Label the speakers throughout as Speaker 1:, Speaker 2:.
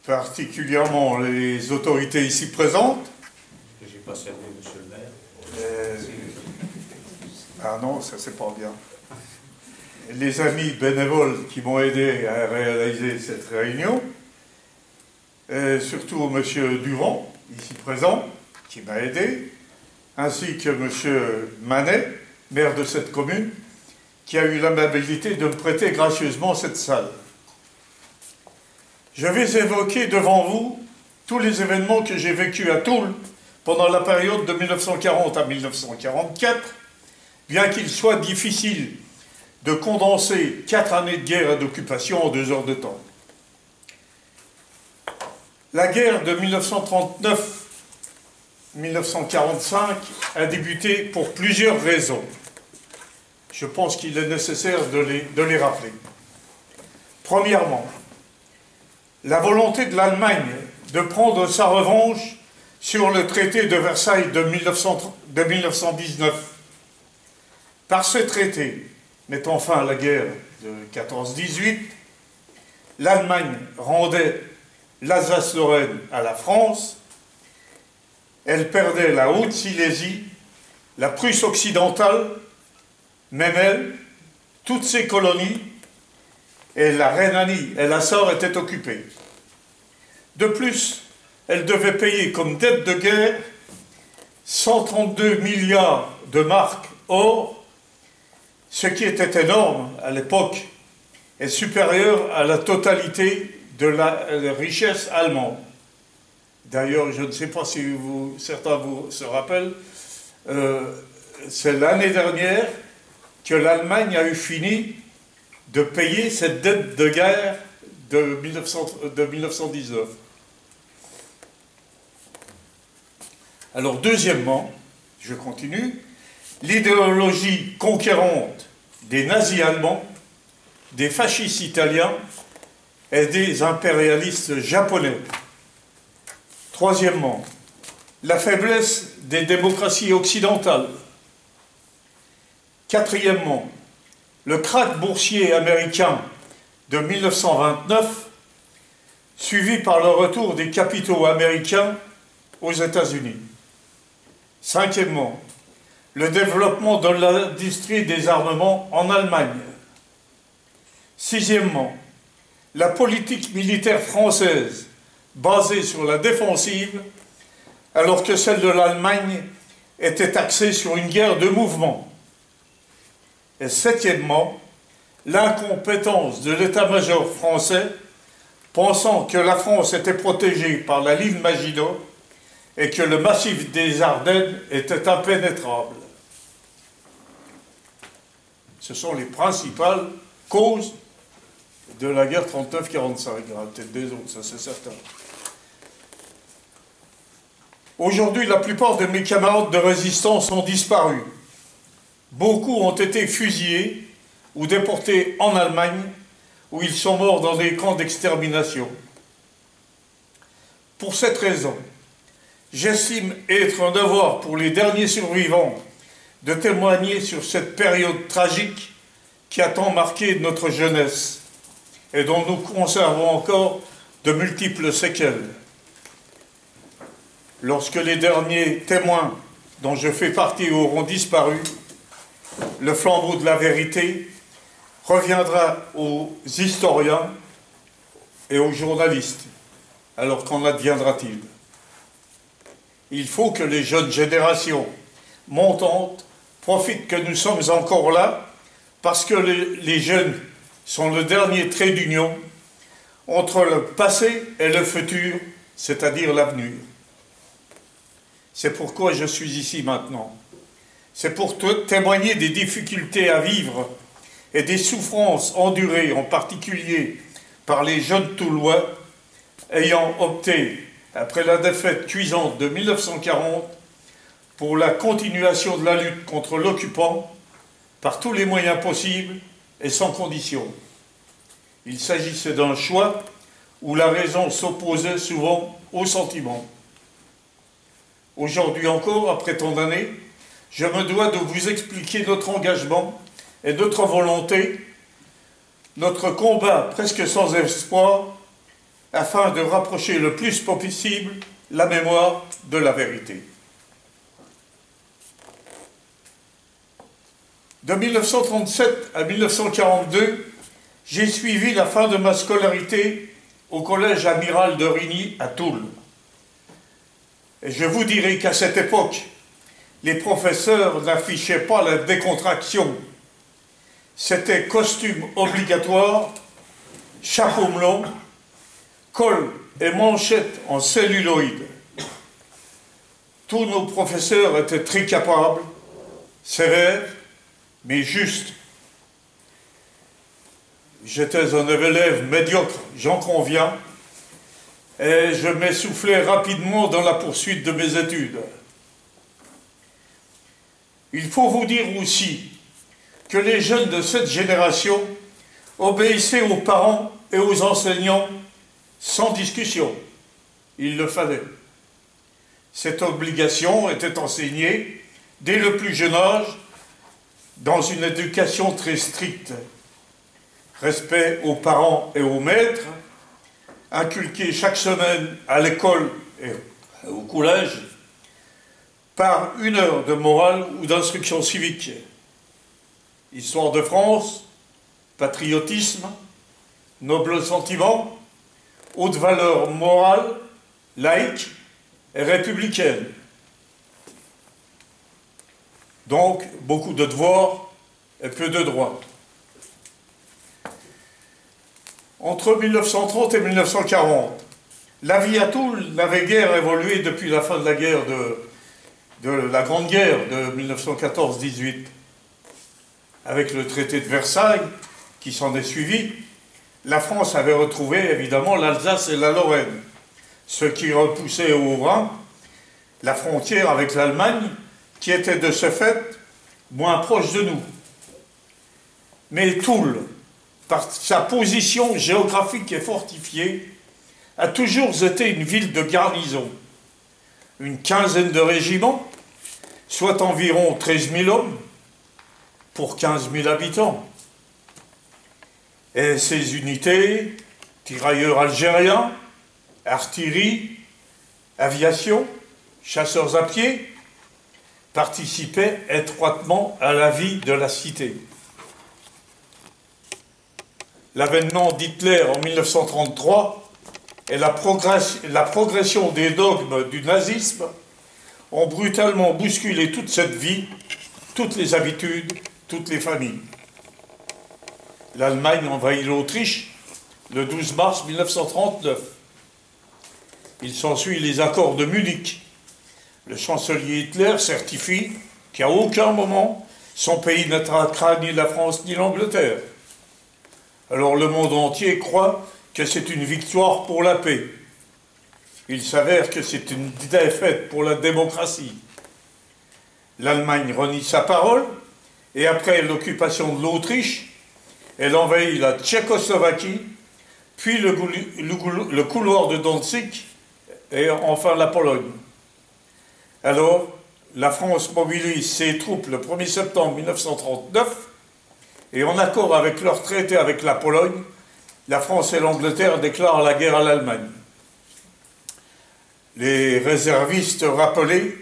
Speaker 1: particulièrement les autorités ici présentes.
Speaker 2: Que j'ai pas servi, monsieur le maire.
Speaker 1: Ah non, ça c'est pas bien. Les amis bénévoles qui m'ont aidé à réaliser cette réunion, surtout monsieur Durand, ici présent, qui m'a aidé, ainsi que monsieur Manet, maire de cette commune, qui a eu l'amabilité de me prêter gracieusement cette salle. Je vais évoquer devant vous tous les événements que j'ai vécus à Toul pendant la période de 1940 à 1944, bien qu'il soit difficile de condenser 4 années de guerre et d'occupation en 2 heures de temps. La guerre de 1939-1945 a débuté pour plusieurs raisons. Je pense qu'il est nécessaire de les rappeler. Premièrement, la volonté de l'Allemagne de prendre sa revanche sur le traité de Versailles de 1919. Par ce traité, mettant fin à la guerre de 14-18, l'Allemagne rendait l'Alsace-Lorraine à la France, elle perdait la Haute-Silésie, la Prusse occidentale, même elle, toutes ses colonies, et la Rhénanie et la Sarre étaient occupées. De plus, elle devait payer comme dette de guerre 132 milliards de marks or, ce qui était énorme à l'époque et supérieur à la totalité de la richesse allemande. D'ailleurs, je ne sais pas si certains vous se rappellent, c'est l'année dernière que l'Allemagne a eu fini de payer cette dette de guerre de 1919. Alors, deuxièmement, je continue, l'idéologie conquérante des nazis allemands, des fascistes italiens et des impérialistes japonais. Troisièmement, la faiblesse des démocraties occidentales. Quatrièmement, le krach boursier américain de 1929, suivi par le retour des capitaux américains aux États-Unis. Cinquièmement, le développement de l'industrie des armements en Allemagne. Sixièmement, la politique militaire française basée sur la défensive, alors que celle de l'Allemagne était axée sur une guerre de mouvement. Et septièmement, l'incompétence de l'état-major français, pensant que la France était protégée par la ligne Maginot et que le massif des Ardennes était impénétrable. Ce sont les principales causes de la guerre 39-45. Il y en a peut-être des autres, ça c'est certain. Aujourd'hui, la plupart de mes camarades de résistance ont disparu. Beaucoup ont été fusillés ou déportés en Allemagne, où ils sont morts dans des camps d'extermination. Pour cette raison, j'estime être un devoir pour les derniers survivants de témoigner sur cette période tragique qui a tant marqué notre jeunesse et dont nous conservons encore de multiples séquelles. Lorsque les derniers témoins dont je fais partie auront disparu, le flambeau de la vérité reviendra aux historiens et aux journalistes. Alors qu'en adviendra-t-il? Il faut que les jeunes générations montantes profitent que nous sommes encore là, parce que les jeunes sont le dernier trait d'union entre le passé et le futur, c'est-à-dire l'avenir. C'est pourquoi je suis ici maintenant. C'est pour témoigner des difficultés à vivre et des souffrances endurées, en particulier par les jeunes Toulois, ayant opté, après la défaite cuisante de 1940, pour la continuation de la lutte contre l'occupant par tous les moyens possibles et sans condition. Il s'agissait d'un choix où la raison s'opposait souvent au sentiment. Aujourd'hui encore, après tant d'années, je me dois de vous expliquer notre engagement et notre volonté, notre combat presque sans espoir, afin de rapprocher le plus possible la mémoire de la vérité. De 1937 à 1942, j'ai suivi la fin de ma scolarité au collège amiral de Rigny à Toul. Et je vous dirai qu'à cette époque, les professeurs n'affichaient pas la décontraction. C'était costume obligatoire, chapeau melon, col et manchette en celluloïd. Tous nos professeurs étaient très capables, sévères, mais justes. J'étais un élève médiocre, j'en conviens, et je m'essoufflais rapidement dans la poursuite de mes études. Il faut vous dire aussi que les jeunes de cette génération obéissaient aux parents et aux enseignants sans discussion. Il le fallait. Cette obligation était enseignée dès le plus jeune âge dans une éducation très stricte. Respect aux parents et aux maîtres, inculqué chaque semaine à l'école et au collège par 1 heure de morale ou d'instruction civique. Histoire de France, patriotisme, noble sentiment, haute valeur morale, laïque et républicaine. Donc, beaucoup de devoirs et peu de droits. Entre 1930 et 1940, la vie à Toul n'avait guère évolué depuis la fin de la guerre de la Grande Guerre de 1914-18. Avec le traité de Versailles, qui s'en est suivi, la France avait retrouvé évidemment l'Alsace et la Lorraine, ce qui repoussait au Rhin la frontière avec l'Allemagne, qui était de ce fait moins proche de nous. Mais Toul, par sa position géographique et fortifiée, a toujours été une ville de garnison. Une quinzaine de régiments, soit environ 13 000 hommes, pour 15 000 habitants. Et ces unités, tirailleurs algériens, artillerie, aviation, chasseurs à pied, participaient étroitement à la vie de la cité. L'avènement d'Hitler en 1933 et la progression des dogmes du nazisme ont brutalement bousculé toute cette vie, toutes les habitudes, toutes les familles. L'Allemagne envahit l'Autriche le 12 mars 1939. Il s'ensuit les accords de Munich. Le chancelier Hitler certifie qu'à aucun moment son pays n'attaquera ni la France ni l'Angleterre. Alors le monde entier croit que c'est une victoire pour la paix. Il s'avère que c'est une défaite pour la démocratie. L'Allemagne renie sa parole et après l'occupation de l'Autriche, elle envahit la Tchécoslovaquie, puis le couloir de Danzig et enfin la Pologne. Alors, la France mobilise ses troupes le 1er septembre 1939 et en accord avec leur traité avec la Pologne, la France et l'Angleterre déclarent la guerre à l'Allemagne. Les réservistes rappelés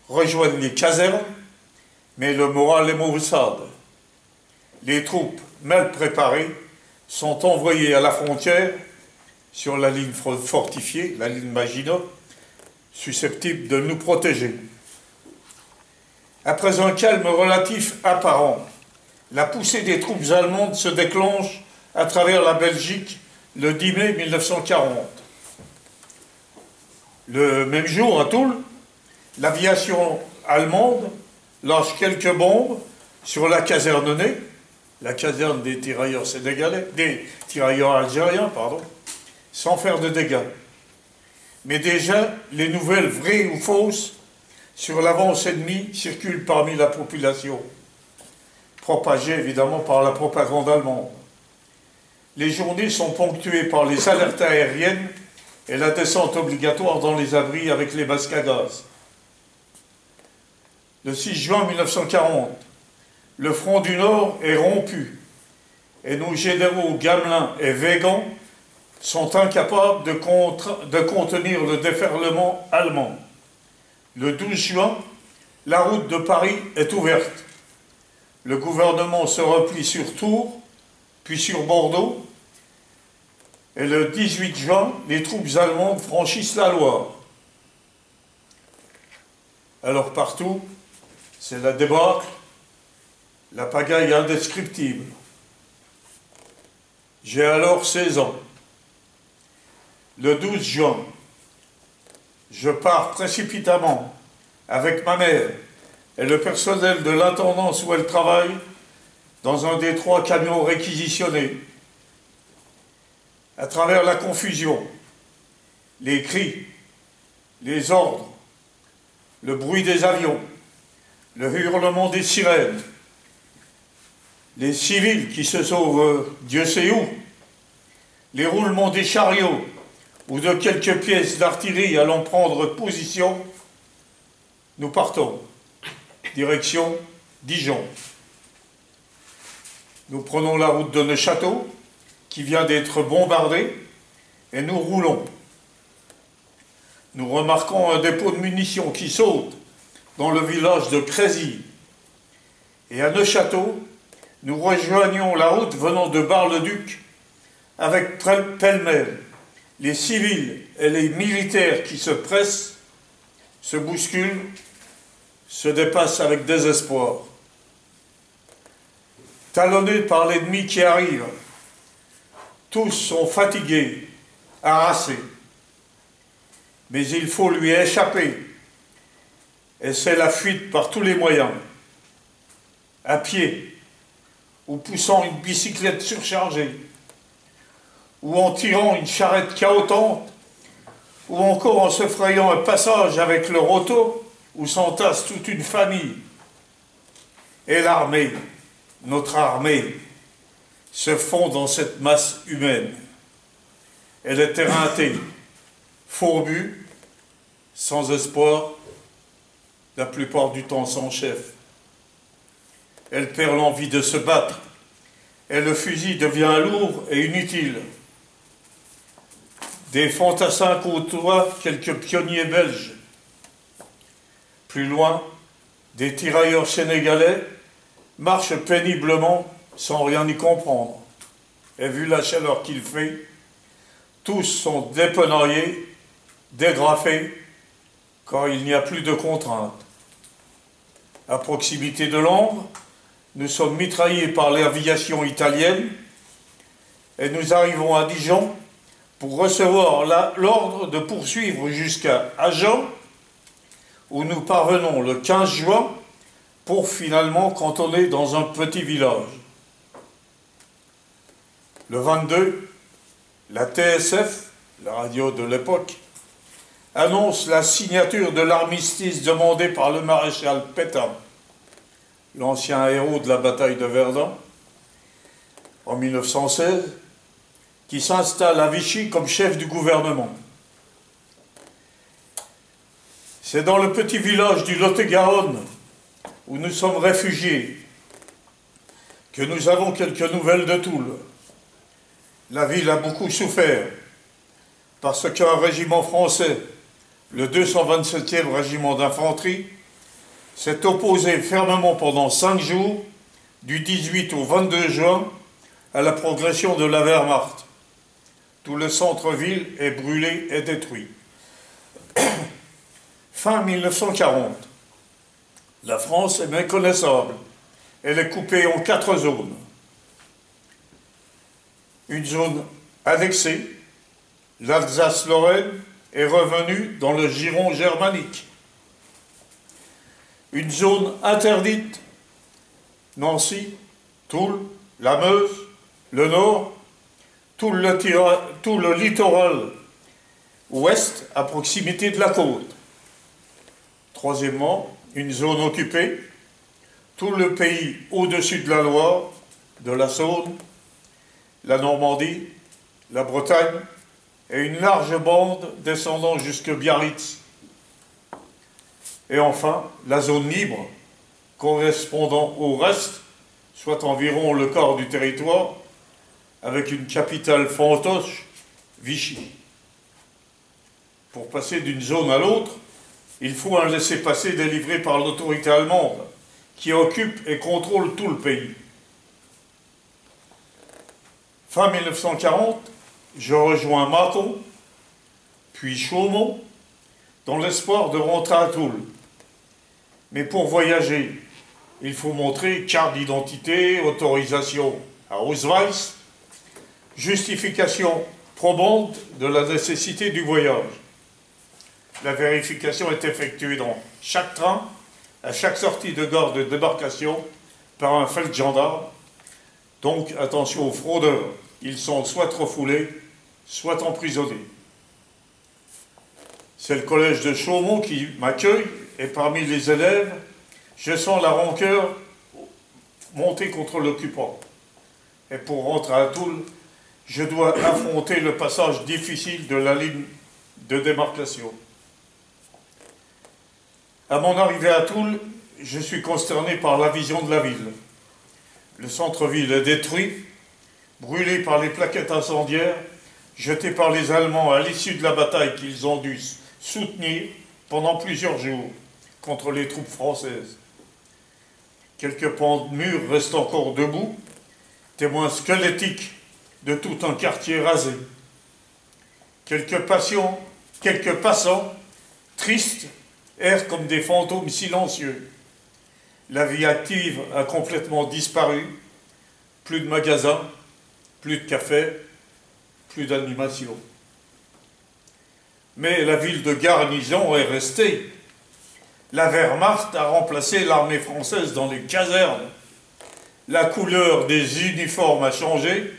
Speaker 1: rejoignent les casernes, mais le moral est maussade. Les troupes mal préparées sont envoyées à la frontière sur la ligne fortifiée, la ligne Maginot, susceptible de nous protéger. Après un calme relatif apparent, la poussée des troupes allemandes se déclenche à travers la Belgique le 10 mai 1940. Le même jour, à Toul, l'aviation allemande lâche quelques bombes sur la caserne Ney, la caserne des tirailleurs sénégalais, des tirailleurs algériens, pardon, sans faire de dégâts. Mais déjà, les nouvelles vraies ou fausses sur l'avance ennemie circulent parmi la population, propagées évidemment par la propagande allemande. Les journées sont ponctuées par les alertes aériennes et la descente obligatoire dans les abris avec les masques à gaz. Le 6 juin 1940, le front du Nord est rompu et nos généraux Gamelin et Weygand sont incapables de contenir le déferlement allemand. Le 12 juin, la route de Paris est ouverte. Le gouvernement se replie sur Tours, puis sur Bordeaux, et le 18 juin, les troupes allemandes franchissent la Loire. Alors partout, c'est la débâcle, la pagaille indescriptible. J'ai alors 16 ans. Le 12 juin, je pars précipitamment avec ma mère et le personnel de l'intendance où elle travaille dans un des 3 camions réquisitionnés. À travers la confusion, les cris, les ordres, le bruit des avions, le hurlement des sirènes, les civils qui se sauvent Dieu sait où, les roulements des chariots ou de quelques pièces d'artillerie allant prendre position, nous partons, direction Dijon. Nous prenons la route de Neufchâteau, qui vient d'être bombardée, et nous roulons. Nous remarquons un dépôt de munitions qui saute dans le village de Crézy. Et à Neufchâteau, nous rejoignons la route venant de Bar-le-Duc, avec pêle-mêle les civils et les militaires qui se pressent, se bousculent, se dépassent avec désespoir. Talonnés par l'ennemi qui arrive, tous sont fatigués, harassés. Mais il faut lui échapper, et c'est la fuite par tous les moyens, à pied, ou poussant une bicyclette surchargée, ou en tirant une charrette cahotante, ou encore en se frayant un passage avec leur auto, où s'entasse toute une famille. Et l'armée, notre armée, se fond dans cette masse humaine. Elle est éreintée, fourbue, sans espoir, la plupart du temps sans chef. Elle perd l'envie de se battre, et le fusil devient lourd et inutile. Des fantassins côtoient quelques pionniers belges. Plus loin, des tirailleurs sénégalais marchent péniblement sans rien y comprendre. Et vu la chaleur qu'il fait, tous sont dépenaillés, dégrafés, car il n'y a plus de contraintes. À proximité de Langres, nous sommes mitraillés par l'aviation italienne et nous arrivons à Dijon pour recevoir l'ordre de poursuivre jusqu'à Agen, où nous parvenons le 15 juin pour finalement cantonner dans un petit village. Le 22, la TSF, la radio de l'époque, annonce la signature de l'armistice demandé par le maréchal Pétain, l'ancien héros de la bataille de Verdun, en 1916, qui s'installe à Vichy comme chef du gouvernement. C'est dans le petit village du Lot-et-Garonne, où nous sommes réfugiés, que nous avons quelques nouvelles de Toul. La ville a beaucoup souffert, parce qu'un régiment français, le 227e régiment d'infanterie, s'est opposé fermement pendant 5 jours, du 18 au 22 juin, à la progression de la Wehrmacht. Tout le centre-ville est brûlé et détruit. Fin 1940. La France est méconnaissable. Elle est coupée en 4 zones. Une zone annexée, l'Alsace-Lorraine, est revenue dans le giron germanique. Une zone interdite, Nancy, Toul, la Meuse, le Nord, tout le littoral ouest à proximité de la côte. Troisièmement, une zone occupée, tout le pays au-dessus de la Loire, de la Saône, la Normandie, la Bretagne, et une large bande descendant jusque Biarritz. Et enfin, la zone libre, correspondant au reste, soit environ le quart du territoire, avec une capitale fantoche Vichy. Pour passer d'une zone à l'autre, il faut un laissez-passer délivré par l'autorité allemande, qui occupe et contrôle tout le pays. Fin 1940, je rejoins Mâcon, puis Chaumont, dans l'espoir de rentrer à Toul. Mais pour voyager, il faut montrer carte d'identité, autorisation à Ausweis, justification probante de la nécessité du voyage. La vérification est effectuée dans chaque train, à chaque sortie de gare de débarcation, par un feldgendarme. Donc attention aux fraudeurs, ils sont soit refoulés, soit emprisonnés. C'est le collège de Chaumont qui m'accueille, et parmi les élèves, je sens la rancœur monter contre l'occupant. Et pour rentrer à Toul, je dois affronter le passage difficile de la ligne de démarcation. À mon arrivée à Toul, je suis consterné par la vision de la ville. Le centre-ville est détruit, brûlé par les plaquettes incendiaires, jeté par les Allemands à l'issue de la bataille qu'ils ont dû soutenir pendant plusieurs jours contre les troupes françaises. Quelques pans de murs restent encore debout, témoins squelettiques de tout un quartier rasé. Quelques passants, tristes, errent comme des fantômes silencieux. La vie active a complètement disparu. Plus de magasins, plus de cafés, plus d'animation. Mais la ville de garnison est restée. La Wehrmacht a remplacé l'armée française dans les casernes. La couleur des uniformes a changé,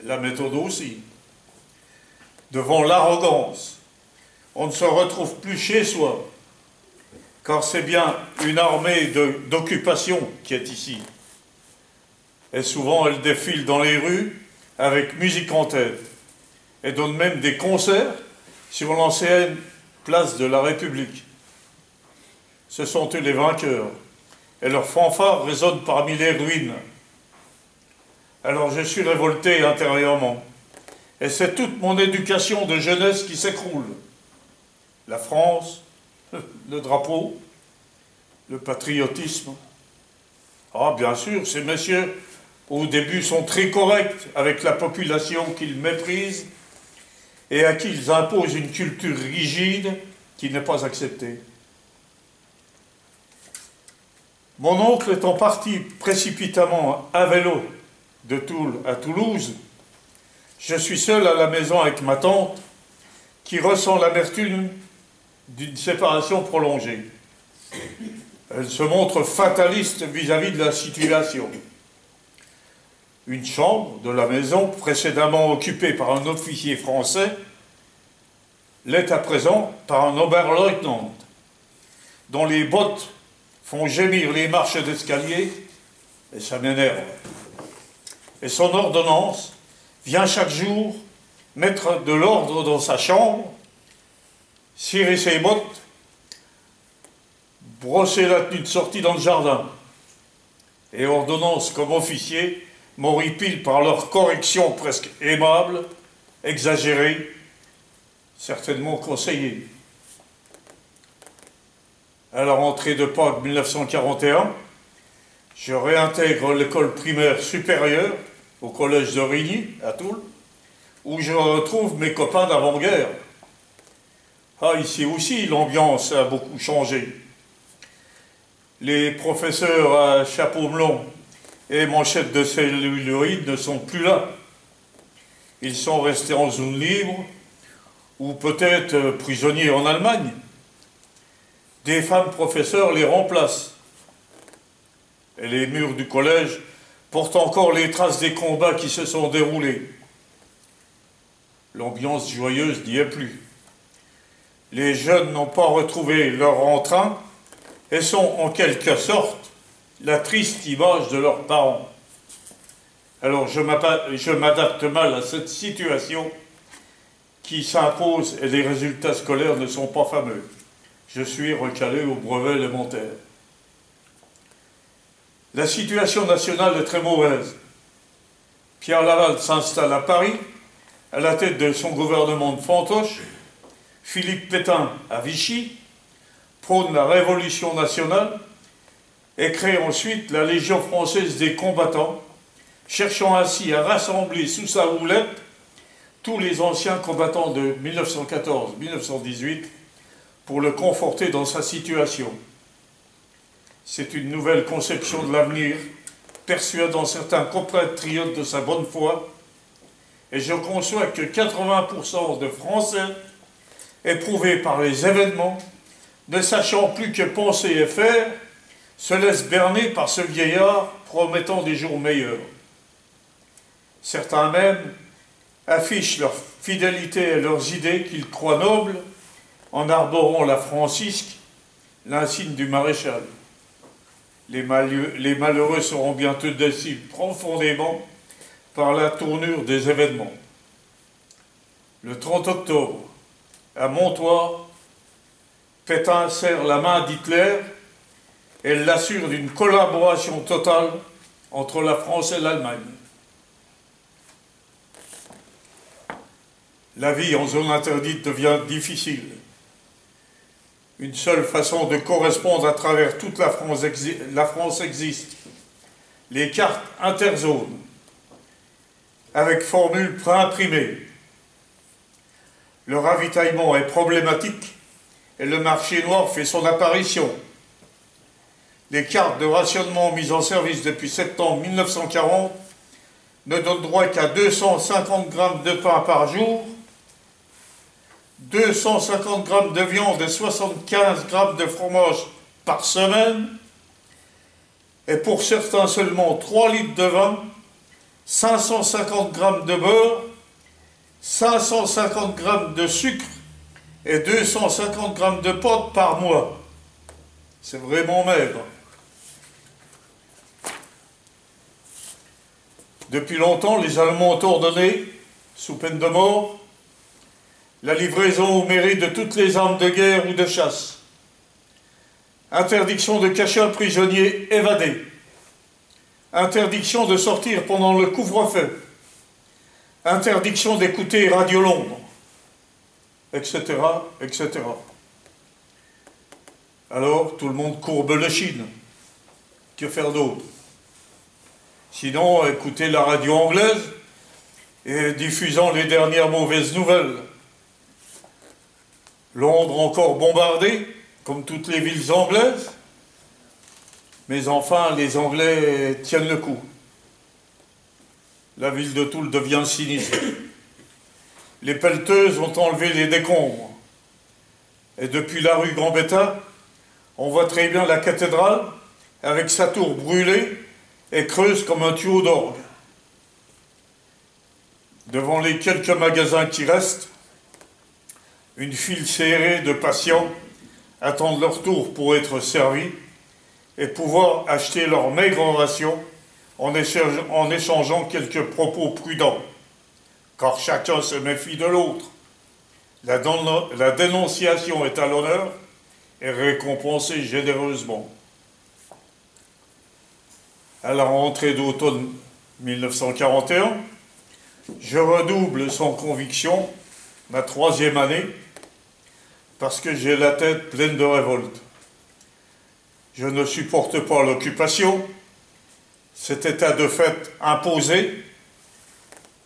Speaker 1: la méthode aussi. Devant l'arrogance, on ne se retrouve plus chez soi, car c'est bien une armée d'occupation qui est ici. Et souvent, elle défile dans les rues avec musique en tête, et donne même des concerts sur l'ancienne place de la République. Ce sont eux les vainqueurs, et leurs fanfares résonnent parmi les ruines. Alors je suis révolté intérieurement, et c'est toute mon éducation de jeunesse qui s'écroule. La France, le drapeau, le patriotisme. Ah, bien sûr, ces messieurs, au début, sont très corrects avec la population qu'ils méprisent et à qui ils imposent une culture rigide qui n'est pas acceptée. Mon oncle étant parti précipitamment à vélo de Toul à Toulouse, je suis seul à la maison avec ma tante qui ressent l'amertume d'une séparation prolongée. Elle se montre fataliste vis-à-vis de la situation. Une chambre de la maison, précédemment occupée par un officier français, l'est à présent par un Oberleutnant, dont les bottes font gémir les marches d'escalier, et ça m'énerve. Et son ordonnance vient chaque jour mettre de l'ordre dans sa chambre, cirer ses bottes, brosser la tenue de sortie dans le jardin. Et ordonnance comme officier m'horripilent par leur correction presque aimable, exagérée, certainement conseillée. À la rentrée de Pâques 1941, je réintègre l'école primaire supérieure au collège de Rigny, à Toul, où je retrouve mes copains d'avant-guerre. Ah, ici aussi, l'ambiance a beaucoup changé. Les professeurs à chapeau melon et manchettes de celluloïd ne sont plus là. Ils sont restés en zone libre, ou peut-être prisonniers en Allemagne. Des femmes professeurs les remplacent. Et les murs du collège portent encore les traces des combats qui se sont déroulés. L'ambiance joyeuse n'y est plus. Les jeunes n'ont pas retrouvé leur entrain et sont en quelque sorte la triste image de leurs parents. Alors je m'adapte mal à cette situation qui s'impose et les résultats scolaires ne sont pas fameux. Je suis recalé au brevet élémentaire. La situation nationale est très mauvaise. Pierre Laval s'installe à Paris à la tête de son gouvernement de fantoche, Philippe Pétain à Vichy, prône la révolution nationale et crée ensuite la Légion française des combattants, cherchant ainsi à rassembler sous sa houlette tous les anciens combattants de 1914-1918 pour le conforter dans sa situation. C'est une nouvelle conception de l'avenir, persuadant certains compatriotes de sa bonne foi, et je conçois que 80% de Français, éprouvés par les événements, ne sachant plus que penser et faire, se laissent berner par ce vieillard promettant des jours meilleurs. Certains même affichent leur fidélité et leurs idées qu'ils croient nobles en arborant la francisque, l'insigne du maréchal. Les malheureux seront bientôt déçus profondément par la tournure des événements. Le 30 octobre, à Montoire, Pétain serre la main d'Hitler et l'assure d'une collaboration totale entre la France et l'Allemagne. La vie en zone interdite devient difficile. Une seule façon de correspondre à travers toute la France existe. Les cartes interzones, avec formule préimprimée. Le ravitaillement est problématique et le marché noir fait son apparition. Les cartes de rationnement mises en service depuis septembre 1940 ne donnent droit qu'à 250 grammes de pain par jour, 250 grammes de viande et 75 grammes de fromage par semaine, et pour certains seulement 3 litres de vin, 550 grammes de beurre, 550 grammes de sucre et 250 grammes de pâte par mois. C'est vraiment maigre. Depuis longtemps, les Allemands ont ordonné, sous peine de mort, la livraison aux mairies de toutes les armes de guerre ou de chasse. Interdiction de cacher un prisonnier évadé. Interdiction de sortir pendant le couvre-feu. Interdiction d'écouter Radio Londres, etc., etc. Alors, tout le monde courbe l'échine. Que faire d'autre? Sinon, écouter la radio anglaise et diffusant les dernières mauvaises nouvelles. Londres encore bombardée, comme toutes les villes anglaises. Mais enfin, les Anglais tiennent le coup. La ville de Toul devient sinistre. Les pelleteuses ont enlevé les décombres. Et depuis la rue Gambetta, on voit très bien la cathédrale avec sa tour brûlée et creuse comme un tuyau d'orgue. Devant les quelques magasins qui restent, une file serrée de patients attendent leur tour pour être servis et pouvoir acheter leur maigre ration en échangeant quelques propos prudents, car chacun se méfie de l'autre. La dénonciation est à l'honneur et récompensée généreusement. À la rentrée d'automne 1941, je redouble sans conviction ma 3e année parce que j'ai la tête pleine de révolte. Je ne supporte pas l'occupation, cet état de fait imposé.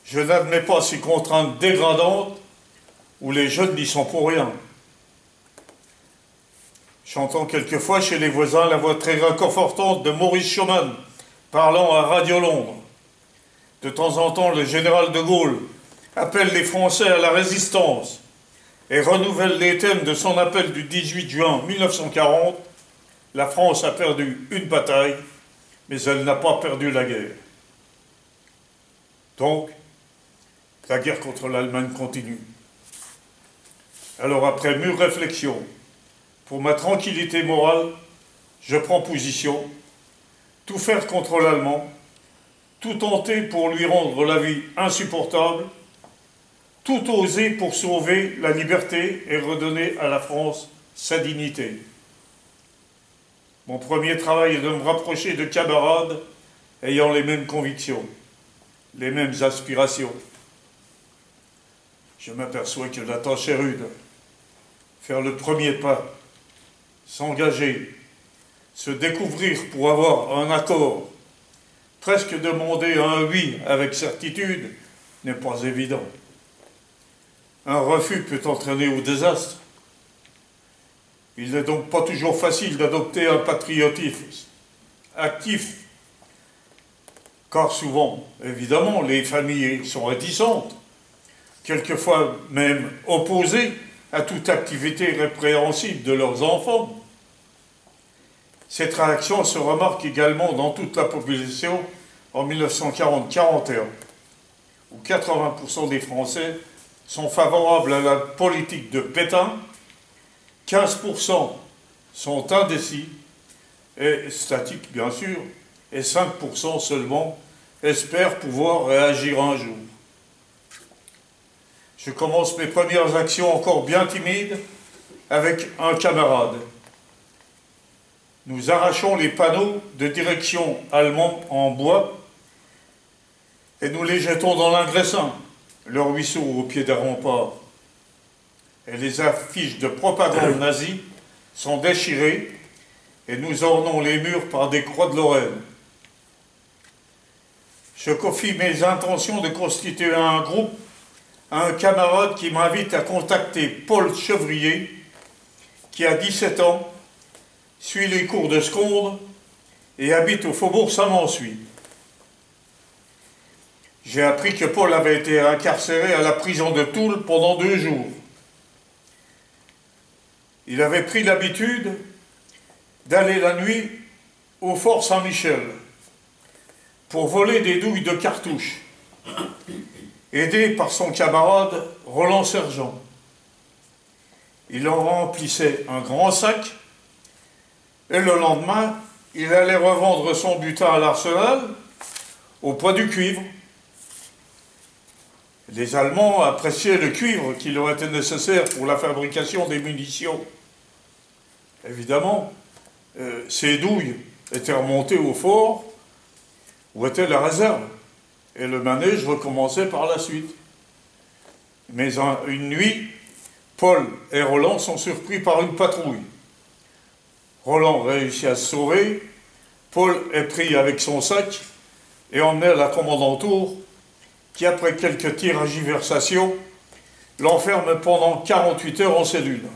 Speaker 1: Je n'admets pas ces contraintes dégradantes où les jeunes n'y sont pour rien. J'entends quelquefois chez les voisins la voix très réconfortante de Maurice Schumann parlant à Radio Londres. De temps en temps, le général de Gaulle appelle les Français à la résistance et renouvelle les thèmes de son appel du 18 juin 1940. La France a perdu une bataille, mais elle n'a pas perdu la guerre. Donc, la guerre contre l'Allemagne continue. Alors, après mûre réflexion, pour ma tranquillité morale, je prends position, tout faire contre l'Allemand, tout tenter pour lui rendre la vie insupportable, tout oser pour sauver la liberté et redonner à la France sa dignité. Mon premier travail est de me rapprocher de camarades ayant les mêmes convictions, les mêmes aspirations. je m'aperçois que la tâche est rude. Faire le premier pas, s'engager, se découvrir pour avoir un accord, presque demander un oui avec certitude, n'est pas évident. Un refus peut entraîner au désastre. Il n'est donc pas toujours facile d'adopter un patriotisme actif, car souvent, évidemment, les familles sont réticentes, quelquefois même opposées à toute activité répréhensible de leurs enfants. Cette réaction se remarque également dans toute la population en 1940-41, où 80% des Français sont favorables à la politique de Pétain, 15% sont indécis, et statiques bien sûr, et 5% seulement espèrent pouvoir réagir un jour. Je commence mes premières actions encore bien timides avec un camarade. Nous arrachons les panneaux de direction allemands en bois et nous les jetons dans l'Ingressin, le ruisseau au pied des remparts. Et les affiches de propagande nazie sont déchirées et nous ornons les murs par des croix de Lorraine. Je confie mes intentions de constituer un groupe à un camarade qui m'invite à contacter Paul Chevrier, qui a 17 ans, suit les cours de seconde et habite au faubourg Saint-Mansuy. J'ai appris que Paul avait été incarcéré à la prison de Toul pendant 2 jours. Il avait pris l'habitude d'aller la nuit au fort Saint-Michel pour voler des douilles de cartouches, aidé par son camarade Roland Sergent. Il en remplissait un grand sac et le lendemain, il allait revendre son butin à l'Arsenal au poids du cuivre. Les Allemands appréciaient le cuivre qui leur était nécessaire pour la fabrication des munitions. Évidemment, ces douilles étaient remontées au fort où était la réserve. Et le manège recommençait par la suite. Mais une nuit, Paul et Roland sont surpris par une patrouille. Roland réussit à se sauver, Paul est pris avec son sac et emmené à la commandanture, qui, après quelques tergiversations, l'enferme pendant 48 heures en cellule.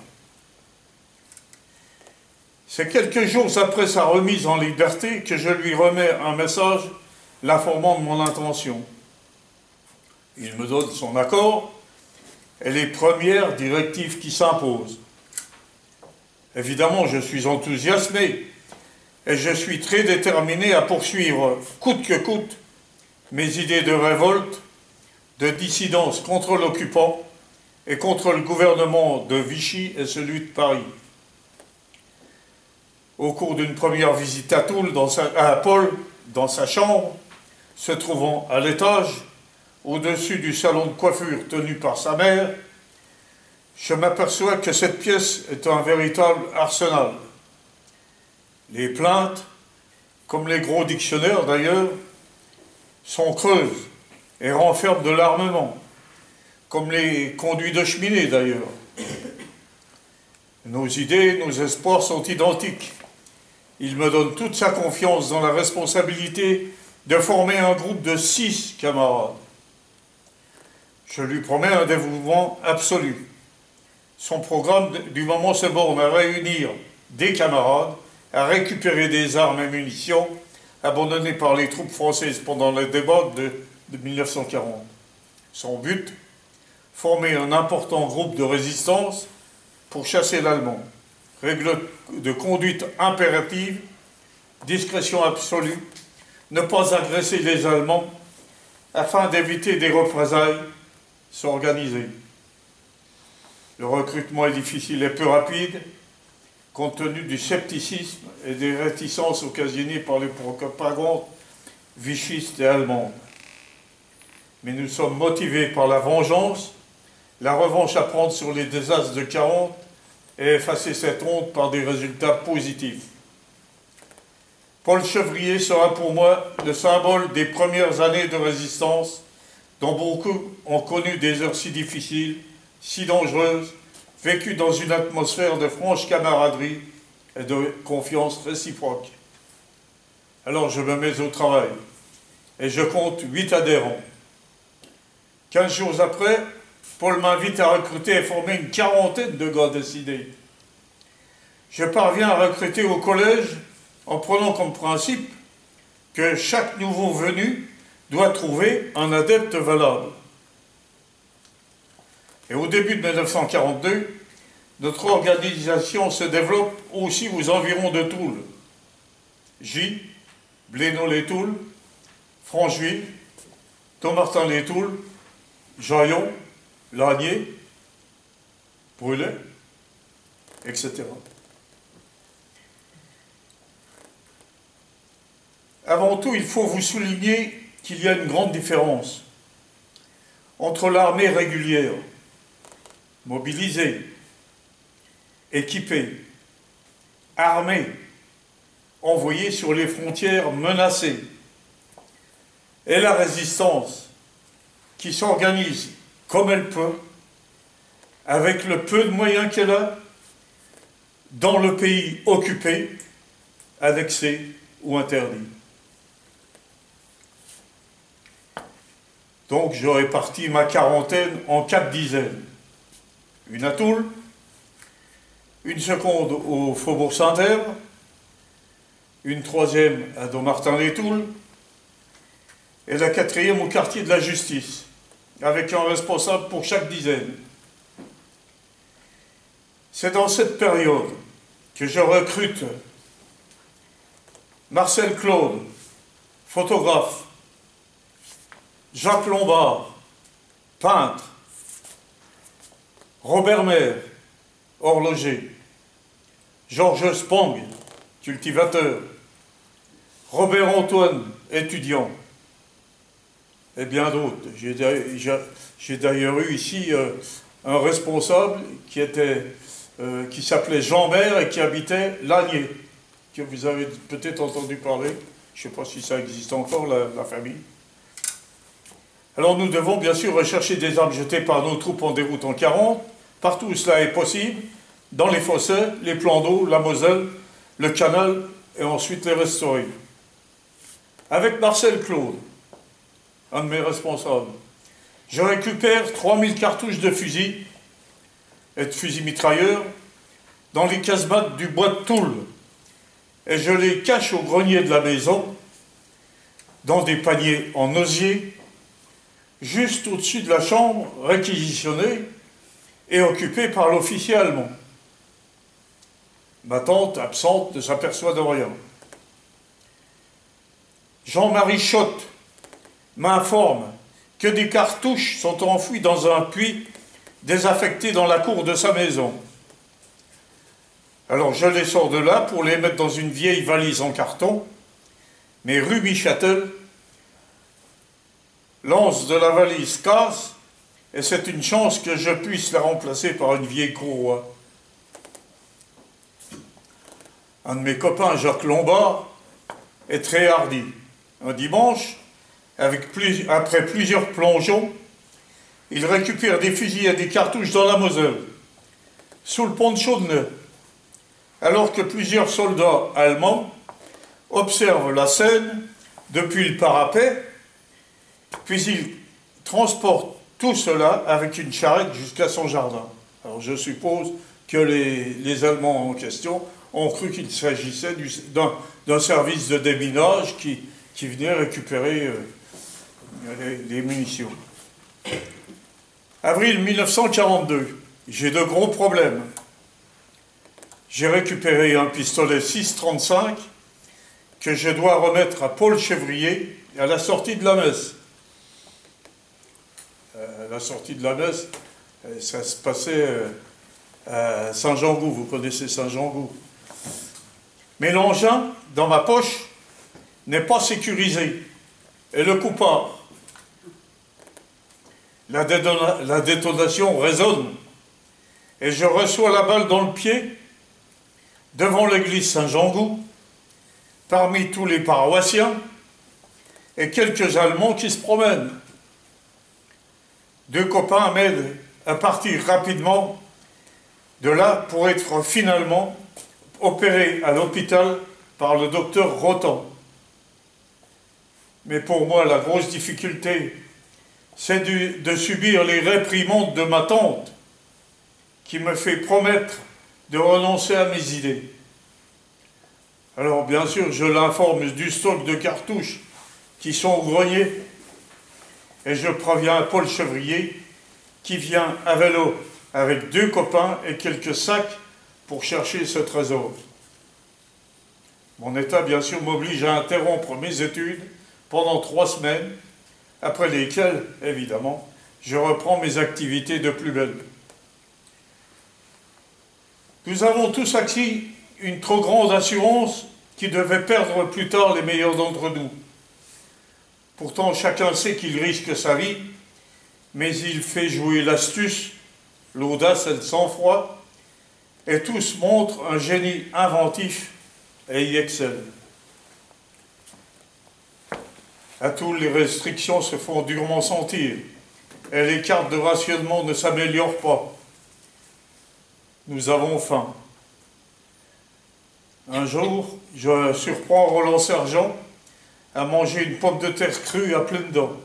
Speaker 1: C'est quelques jours après sa remise en liberté que je lui remets un message l'informant de mon intention. Il me donne son accord et les premières directives qui s'imposent. Évidemment, je suis enthousiasmé et je suis très déterminé à poursuivre, coûte que coûte, mes idées de révolte, de dissidence contre l'occupant et contre le gouvernement de Vichy et celui de Paris. Au cours d'une première visite à Toul, à Paul, dans sa chambre, se trouvant à l'étage, au-dessus du salon de coiffure tenu par sa mère, je m'aperçois que cette pièce est un véritable arsenal. Les plaintes, comme les gros dictionnaires d'ailleurs, sont creuses et renferment de l'armement, comme les conduits de cheminée d'ailleurs. Nos idées, nos espoirs sont identiques. Il me donne toute sa confiance dans la responsabilité de former un groupe de 6 camarades. Je lui promets un dévouement absolu. Son programme du moment se borne à réunir des camarades, à récupérer des armes et munitions abandonnées par les troupes françaises pendant les débats de 1940. Son but, former un important groupe de résistance pour chasser l'Allemand. Règle de conduite impérative, discrétion absolue, ne pas agresser les Allemands afin d'éviter des représailles, s'organiser. Le recrutement est difficile et peu rapide, compte tenu du scepticisme et des réticences occasionnées par les propagandes vichistes et allemandes. Mais nous sommes motivés par la vengeance, la revanche à prendre sur les désastres de 40 et effacer cette honte par des résultats positifs. Paul Chevrier sera pour moi le symbole des premières années de résistance dont beaucoup ont connu des heures si difficiles, si dangereuses, vécues dans une atmosphère de franche camaraderie et de confiance réciproque. Alors je me mets au travail et je compte 8 adhérents. 15 jours après, Paul m'invite à recruter et former une quarantaine de gars décidés. Je parviens à recruter au collège en prenant comme principe que chaque nouveau venu doit trouver un adepte valable. Et au début de 1942, notre organisation se développe aussi aux environs de Toul. J, Blénaud-les-Toules, Francheville, Dommartin-les-Toules, Jaillon, Lagnier, Brûlé, etc. Avant tout, il faut vous souligner qu'il y a une grande différence entre l'armée régulière, mobilisée, équipée, armée, envoyée sur les frontières menacées, et la résistance qui s'organise comme elle peut, avec le peu de moyens qu'elle a, dans le pays occupé, annexé ou interdit. Donc je répartis ma quarantaine en 4 dizaines. Une à Toul, une seconde au Faubourg Saint-Ève, une troisième à Dommartin-les-Toules, et la quatrième au quartier de la Justice, avec un responsable pour chaque dizaine. C'est dans cette période que je recrute Marcel Claude, photographe, Jacques Lombard, peintre, Robert Maire, horloger, Georges Spang, cultivateur, Robert Antoine, étudiant, et bien d'autres. J'ai d'ailleurs eu ici un responsable qui s'appelait Jean Maire et qui habitait Lagnier, que vous avez peut-être entendu parler. Je ne sais pas si ça existe encore, la famille. Alors nous devons bien sûr rechercher des armes jetées par nos troupes en déroute en 40, partout où cela est possible, dans les fossés, les plans d'eau, la Moselle, le canal, et ensuite les restaurer. Avec Marcel Claude, un de mes responsables, je récupère 3000 cartouches de fusils et de fusils mitrailleurs dans les casemates du bois de Toul, et je les cache au grenier de la maison, dans des paniers en osier, juste au-dessus de la chambre réquisitionnée et occupée par l'officier allemand. Ma tante, absente, ne s'aperçoit de rien. Jean-Marie Chotte m'informe que des cartouches sont enfouies dans un puits désaffecté dans la cour de sa maison. Alors je les sors de là pour les mettre dans une vieille valise en carton, mais rue Michatel, l'anse de la valise casse, et c'est une chance que je puisse la remplacer par une vieille courroie. Un de mes copains, Jacques Lombard, est très hardi. Un dimanche, après plusieurs plongeons, il récupère des fusils et des cartouches dans la Moselle, sous le pont de Chaudenay, alors que plusieurs soldats allemands observent la scène depuis le parapet, puis il transporte tout cela avec une charrette jusqu'à son jardin. Alors je suppose que les Allemands en question ont cru qu'il s'agissait d'un service de déminage qui venait récupérer les munitions. Avril 1942, j'ai de gros problèmes. J'ai récupéré un pistolet 6,35 que je dois remettre à Paul Chevrier à la sortie de la messe. La sortie de la messe, ça se passait à Saint-Jean-Gou, vous connaissez Saint-Jean-Gou. Mais l'engin, dans ma poche, n'est pas sécurisé. Et le coup part. La détonation résonne. Et je reçois la balle dans le pied, devant l'église Saint-Jean-Gou, parmi tous les paroissiens, et quelques Allemands qui se promènent. 2 copains m'aident à partir rapidement de là pour être finalement opéré à l'hôpital par le docteur Rotan. Mais pour moi, la grosse difficulté, c'est de subir les réprimandes de ma tante, qui me fait promettre de renoncer à mes idées. Alors bien sûr, je l'informe du stock de cartouches qui sont au grenier, et je préviens Paul Chevrier, qui vient à vélo avec 2 copains et quelques sacs pour chercher ce trésor. Mon état, bien sûr, m'oblige à interrompre mes études pendant 3 semaines, après lesquelles, évidemment, je reprends mes activités de plus belle. Nous avons tous acquis une trop grande assurance qui devait perdre plus tard les meilleurs d'entre nous. Pourtant, chacun sait qu'il risque sa vie, mais il fait jouer l'astuce, l'audace et le sang-froid, et tous montrent un génie inventif et y excellent. À tous, les restrictions se font durement sentir, et les cartes de rationnement ne s'améliorent pas. Nous avons faim. Un jour, je surprends Roland Sergent à manger une pomme de terre crue à pleines dents.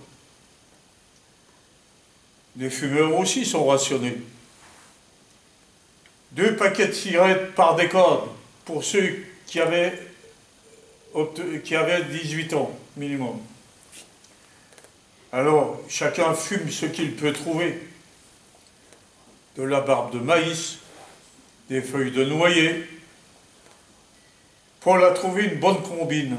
Speaker 1: Les fumeurs aussi sont rationnés. 2 paquets de cigarettes par décade pour ceux qui avaient 18 ans minimum. Alors, chacun fume ce qu'il peut trouver. De la barbe de maïs, des feuilles de noyer. Paul a trouvé une bonne combine.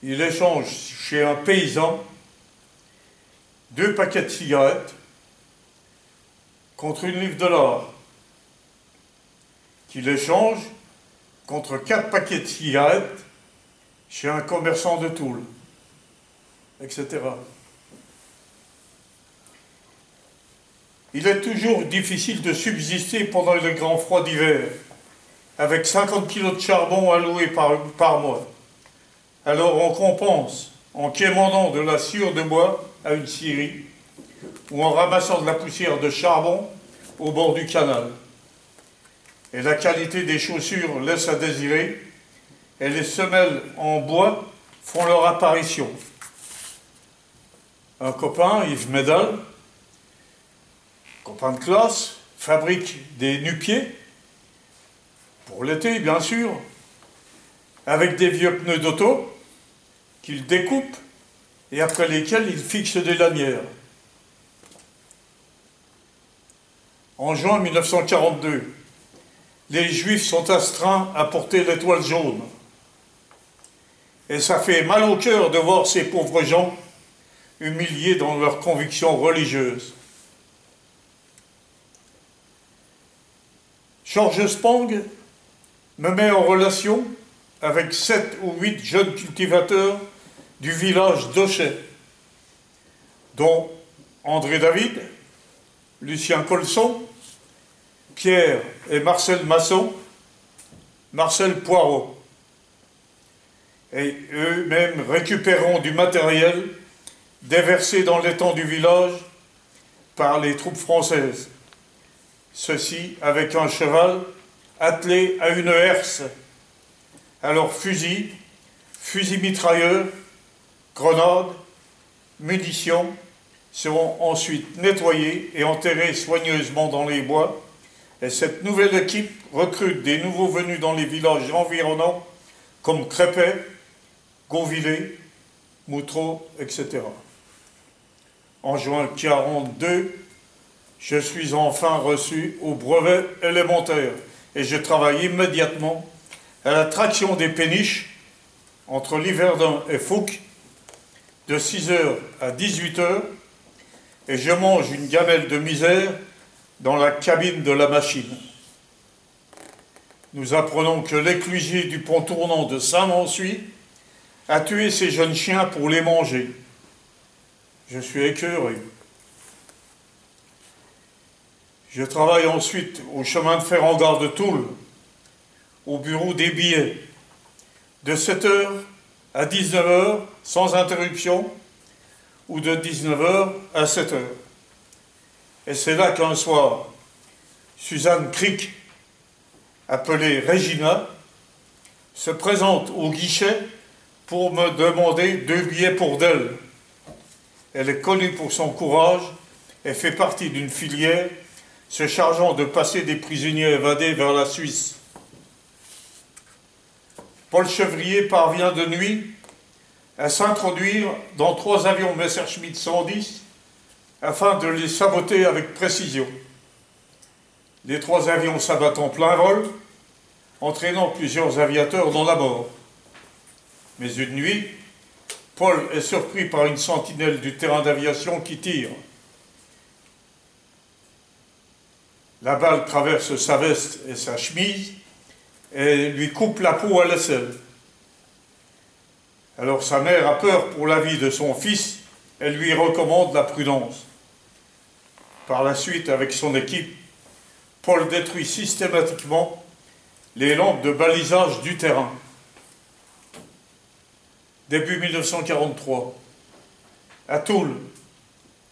Speaker 1: Il échange chez un paysan 2 paquets de cigarettes contre 1 livre de lard, qu'il échange contre 4 paquets de cigarettes chez un commerçant de Toul, etc. Il est toujours difficile de subsister pendant le grand froid d'hiver, avec 50 kilos de charbon alloués par mois. Alors on compense en quémandant de la sciure de bois à une scierie ou en ramassant de la poussière de charbon au bord du canal. Et la qualité des chaussures laisse à désirer, et les semelles en bois font leur apparition. Un copain, Yves Médal, copain de classe, fabrique des nu-pieds, pour l'été bien sûr, avec des vieux pneus d'auto qu'il découpe et après lesquels il fixe des lanières. En juin 1942, les Juifs sont astreints à porter l'étoile jaune. Et ça fait mal au cœur de voir ces pauvres gens humiliés dans leurs convictions religieuses. Georges Spang me met en relation avec 7 ou 8 jeunes cultivateurs du village d'Auchet, dont André David, Lucien Colson, Pierre et Marcel Masson, Marcel Poirot. Et eux-mêmes récupéreront du matériel déversé dans l'étang du village par les troupes françaises. Ceci avec un cheval attelé à une herse. Alors fusils mitrailleurs, grenades, munitions seront ensuite nettoyés et enterrés soigneusement dans les bois. Et cette nouvelle équipe recrute des nouveaux venus dans les villages environnants comme Crépet, Gauvillé, Moutreau, etc. En juin 1942, je suis enfin reçu au brevet élémentaire et je travaille immédiatement à la traction des péniches entre Liverdun et Fouques de 6h à 18h et je mange une gamelle de misère dans la cabine de la machine. Nous apprenons que l'éclusier du pont tournant de Saint-Mansuy a tué ces jeunes chiens pour les manger. Je suis écœuré. Je travaille ensuite au chemin de fer en gare de Toul, au bureau des billets, de 7h à 19h, sans interruption, ou de 19h à 7h. Et c'est là qu'un soir, Suzanne Crick, appelée Regina, se présente au guichet pour me demander 2 billets pour d'elle. Elle est connue pour son courage et fait partie d'une filière se chargeant de passer des prisonniers évadés vers la Suisse. Paul Chevrier parvient de nuit à s'introduire dans 3 avions Messerschmitt 110 afin de les saboter avec précision. Les 3 avions s'abattent en plein vol, entraînant plusieurs aviateurs dans la mort. Mais une nuit, Paul est surpris par une sentinelle du terrain d'aviation qui tire. La balle traverse sa veste et sa chemise et lui coupe la peau à l'aisselle. Alors sa mère a peur pour la vie de son fils et lui recommande la prudence. Par la suite, avec son équipe, Paul détruit systématiquement les lampes de balisage du terrain. Début 1943, à Toul,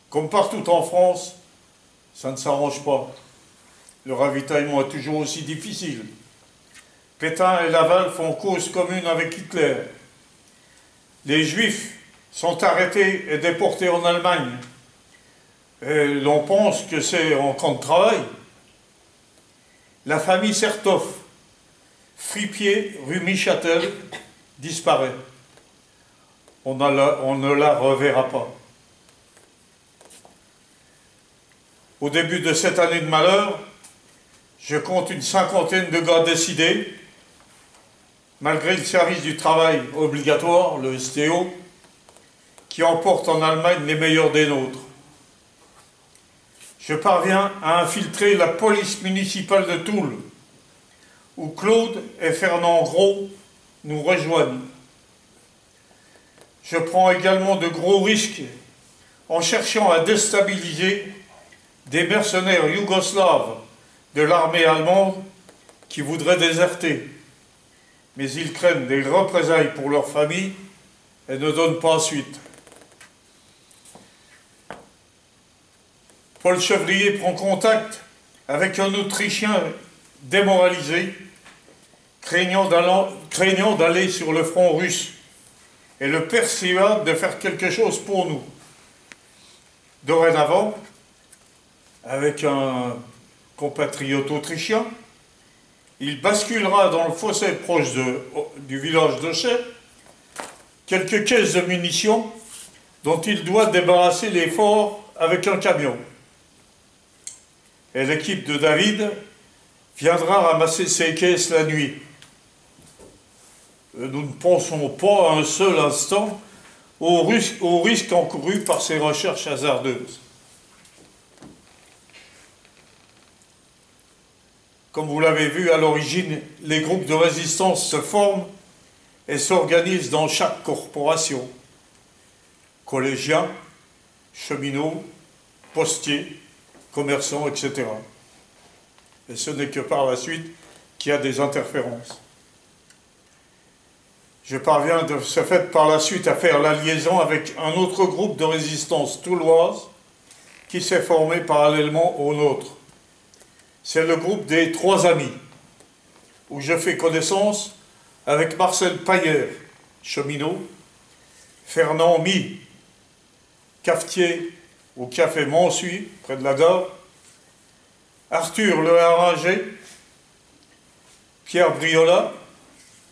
Speaker 1: comme partout en France, ça ne s'arrange pas. Le ravitaillement est toujours aussi difficile. Pétain et Laval font cause commune avec Hitler. Les Juifs sont arrêtés et déportés en Allemagne. Et l'on pense que c'est en camp de travail. La famille Sertoff, fripier rue Michatel, disparaît. On ne la reverra pas. Au début de cette année de malheur, je compte une 50aine de gars décidés, malgré le service du travail obligatoire, le STO, qui emporte en Allemagne les meilleurs des nôtres. Je parviens à infiltrer la police municipale de Toul, où Claude et Fernand Gros nous rejoignent. Je prends également de gros risques en cherchant à déstabiliser des mercenaires yougoslaves de l'armée allemande qui voudraient déserter. Mais ils craignent des représailles pour leur famille et ne donnent pas suite. Paul Chevrier prend contact avec un Autrichien démoralisé, craignant d'aller sur le front russe, et le persuade de faire quelque chose pour nous. Dorénavant, avec un compatriote autrichien, il basculera dans le fossé proche du village de Chay quelques caisses de munitions dont il doit débarrasser les forts avec un camion. Et l'équipe de David viendra ramasser ces caisses la nuit. Nous ne pensons pas un seul instant au risque encouru par ces recherches hasardeuses. Comme vous l'avez vu, à l'origine, les groupes de résistance se forment et s'organisent dans chaque corporation. Collégiens, cheminots, postiers, commerçants, etc. Et ce n'est que par la suite qu'il y a des interférences. Je parviens de ce fait par la suite à faire la liaison avec un autre groupe de résistance touloise qui s'est formé parallèlement au nôtre. C'est le groupe des 3 amis, où je fais connaissance avec Marcel Payer, cheminot, Fernand Mi, cafetier au café Monsuy, près de la gare, Arthur Le Haringer, Pierre Briola,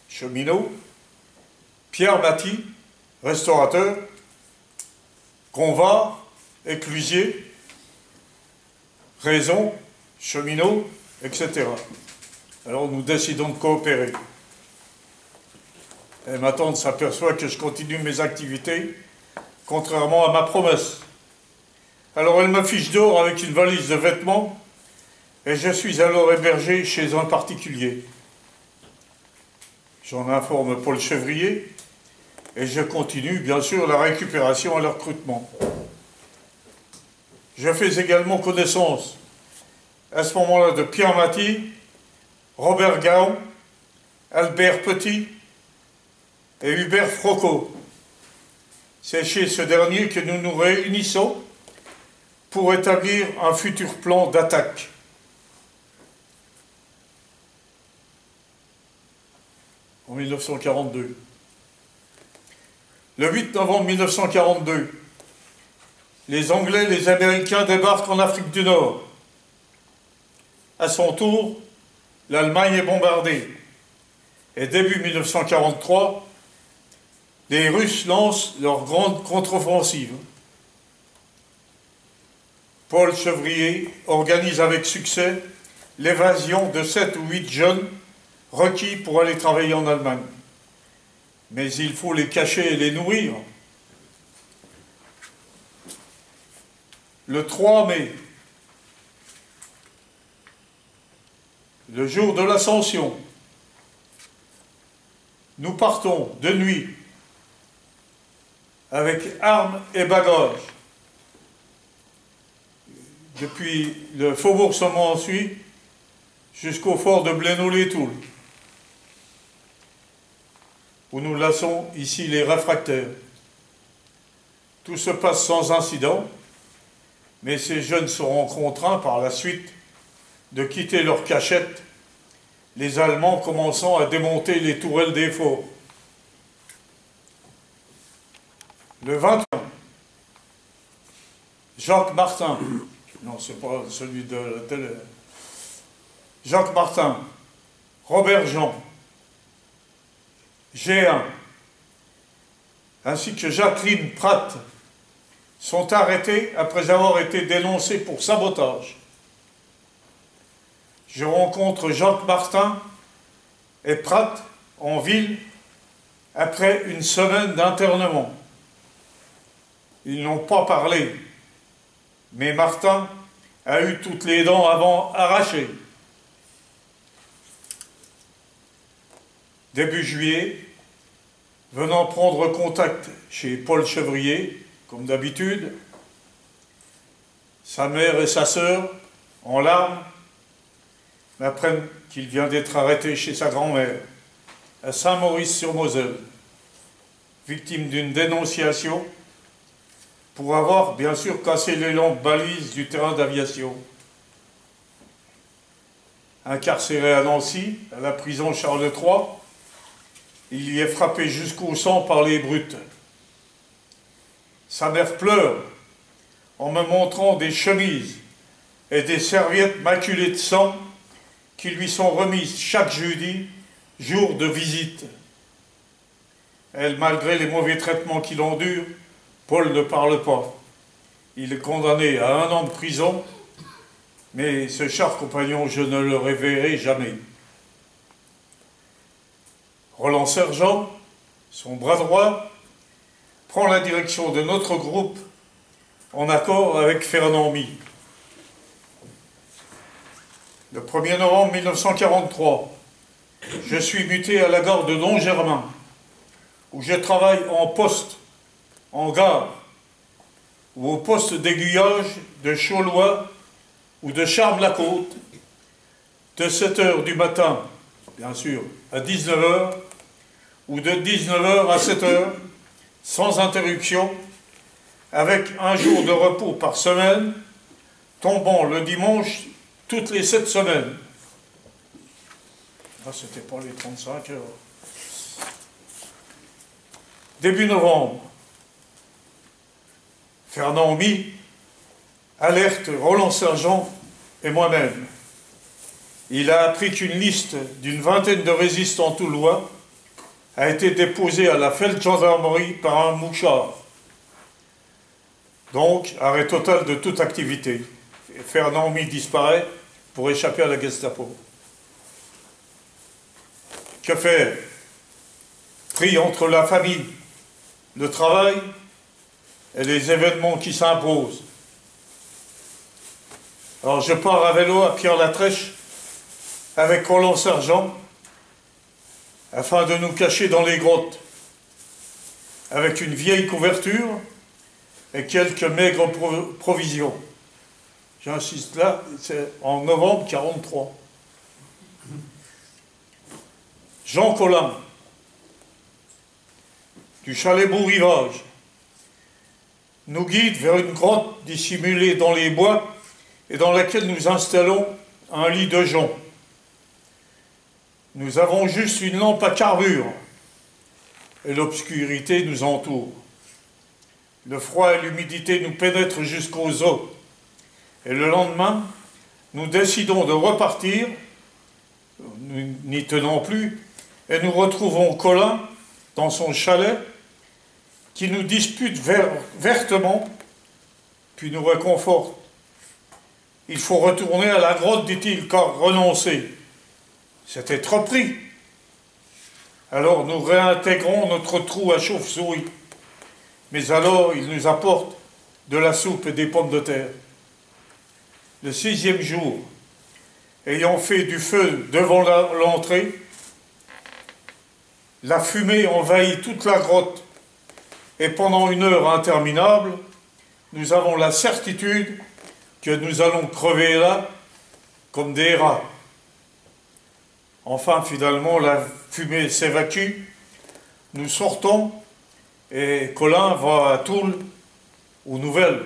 Speaker 1: cheminot, Pierre Maty, restaurateur, Convar, éclusier, Raison, cheminot, etc. Alors nous décidons de coopérer. Et ma tante s'aperçoit que je continue mes activités, contrairement à ma promesse. Alors elle me fiche dehors avec une valise de vêtements, et je suis alors hébergé chez un particulier. J'en informe Paul Chevrier, et je continue bien sûr la récupération et le recrutement. Je fais également connaissance à ce moment-là de Pierre Maty, Robert Gaon, Albert Petit et Hubert Frocot. c'est chez ce dernier que nous nous réunissons pour établir un futur plan d'attaque. En 1942. Le 8 novembre 1942, les Anglais et les Américains débarquent en Afrique du Nord. À son tour, l'Allemagne est bombardée. Et début 1943, les Russes lancent leur grande contre-offensive. Paul Chevrier organise avec succès l'évasion de 7 ou 8 jeunes requis pour aller travailler en Allemagne. Mais il faut les cacher et les nourrir. Le 3 mai, le jour de l'Ascension, nous partons de nuit avec armes et bagages depuis le faubourg Semonsuy jusqu'au fort de Blénaud-les-Toules, où nous laissons ici les réfractaires. Tout se passe sans incident, mais ces jeunes seront contraints par la suite de quitter leur cachette, les Allemands commençant à démonter les tourelles des forts. Le 21, Jacques Martin, non, c'est pas celui de la télé, Jacques Martin, Robert Jean, G1, ainsi que Jacqueline Pratt, sont arrêtés après avoir été dénoncés pour sabotage. Je rencontre Jacques Martin et Pratt en ville après une semaine d'internement. Ils n'ont pas parlé, mais Martin a eu toutes les dents avant arrachées. Début juillet, venant prendre contact chez Paul Chevrier, comme d'habitude, sa mère et sa sœur, en larmes, m'apprennent qu'il vient d'être arrêté chez sa grand-mère, à Saint-Maurice-sur-Moselle, victime d'une dénonciation pour avoir, bien sûr, cassé les lampes balises du terrain d'aviation. Incarcéré à Nancy, à la prison Charles III, il y est frappé jusqu'au sang par les brutes. Sa mère pleure en me montrant des chemises et des serviettes maculées de sang qui lui sont remises chaque jeudi, jour de visite. Elle, malgré les mauvais traitements qu'il endure, Paul ne parle pas. Il est condamné à 1 an de prison, mais ce cher compagnon, je ne le reverrai jamais. Roland Sergent, son bras droit, prend la direction de notre groupe en accord avec Fernand Mie. Le 1er novembre 1943, je suis muté à la gare de Don-Germain, où je travaille en poste, en gare, ou au poste d'aiguillage de Chaulois ou de Charmes-la-Côte, de 7 h du matin, bien sûr, à 19 h, ou de 19 h à 7 h, sans interruption, avec un jour de repos par semaine, tombant le dimanche toutes les 7 semaines. Ah, c'était pas les 35 heures. Début novembre, Fernand Mie alerte Roland Sergent et moi-même. Il a appris qu'une liste d'une vingtaine de résistants toulois a été déposée à la Feldgendarmerie par un mouchard. Donc, arrêt total de toute activité. Fernand Mie disparaît pour échapper à la Gestapo. Que faire? Pris entre la famille, le travail et les événements qui s'imposent. Alors je pars à vélo à Pierre-Latrèche avec Roland Sergent afin de nous cacher dans les grottes avec une vieille couverture et quelques maigres provisions. J'insiste là, c'est en novembre 1943. Jean Collin, du chalet Beau Rivage, nous guide vers une grotte dissimulée dans les bois et dans laquelle nous installons un lit de jonc. Nous avons juste une lampe à carbure et l'obscurité nous entoure. Le froid et l'humidité nous pénètrent jusqu'aux os. Et le lendemain, nous décidons de repartir, nous n'y tenons plus, et nous retrouvons Colin dans son chalet, qui nous dispute vertement, puis nous réconforte. Il faut retourner à la grotte, dit-il, car renoncer, c'était trop pris. Alors nous réintégrons notre trou à chauve-souris. Mais alors il nous apporte de la soupe et des pommes de terre. Le 6e jour, ayant fait du feu devant l'entrée, la fumée envahit toute la grotte et pendant une heure interminable, nous avons la certitude que nous allons crever là comme des rats. Enfin, finalement, la fumée s'évacue, nous sortons et Colin va à Toul aux nouvelles.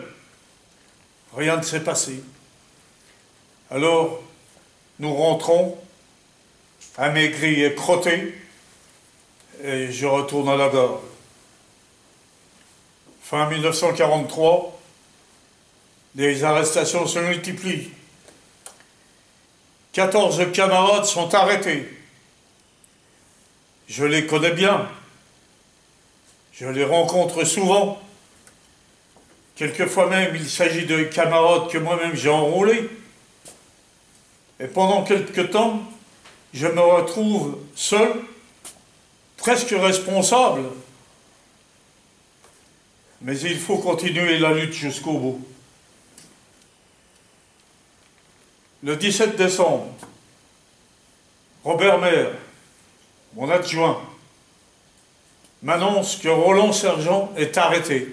Speaker 1: Rien ne s'est passé. Alors, nous rentrons, amaigris et crottés, et je retourne à la gare. Fin 1943, les arrestations se multiplient. 14 camarades sont arrêtés. Je les connais bien. Je les rencontre souvent. Quelquefois même, il s'agit de camarades que moi-même j'ai enrôlés. Et pendant quelque temps, je me retrouve seul, presque responsable. Mais il faut continuer la lutte jusqu'au bout. Le 17 décembre, Robert Maire, mon adjoint, m'annonce que Roland Sergent est arrêté.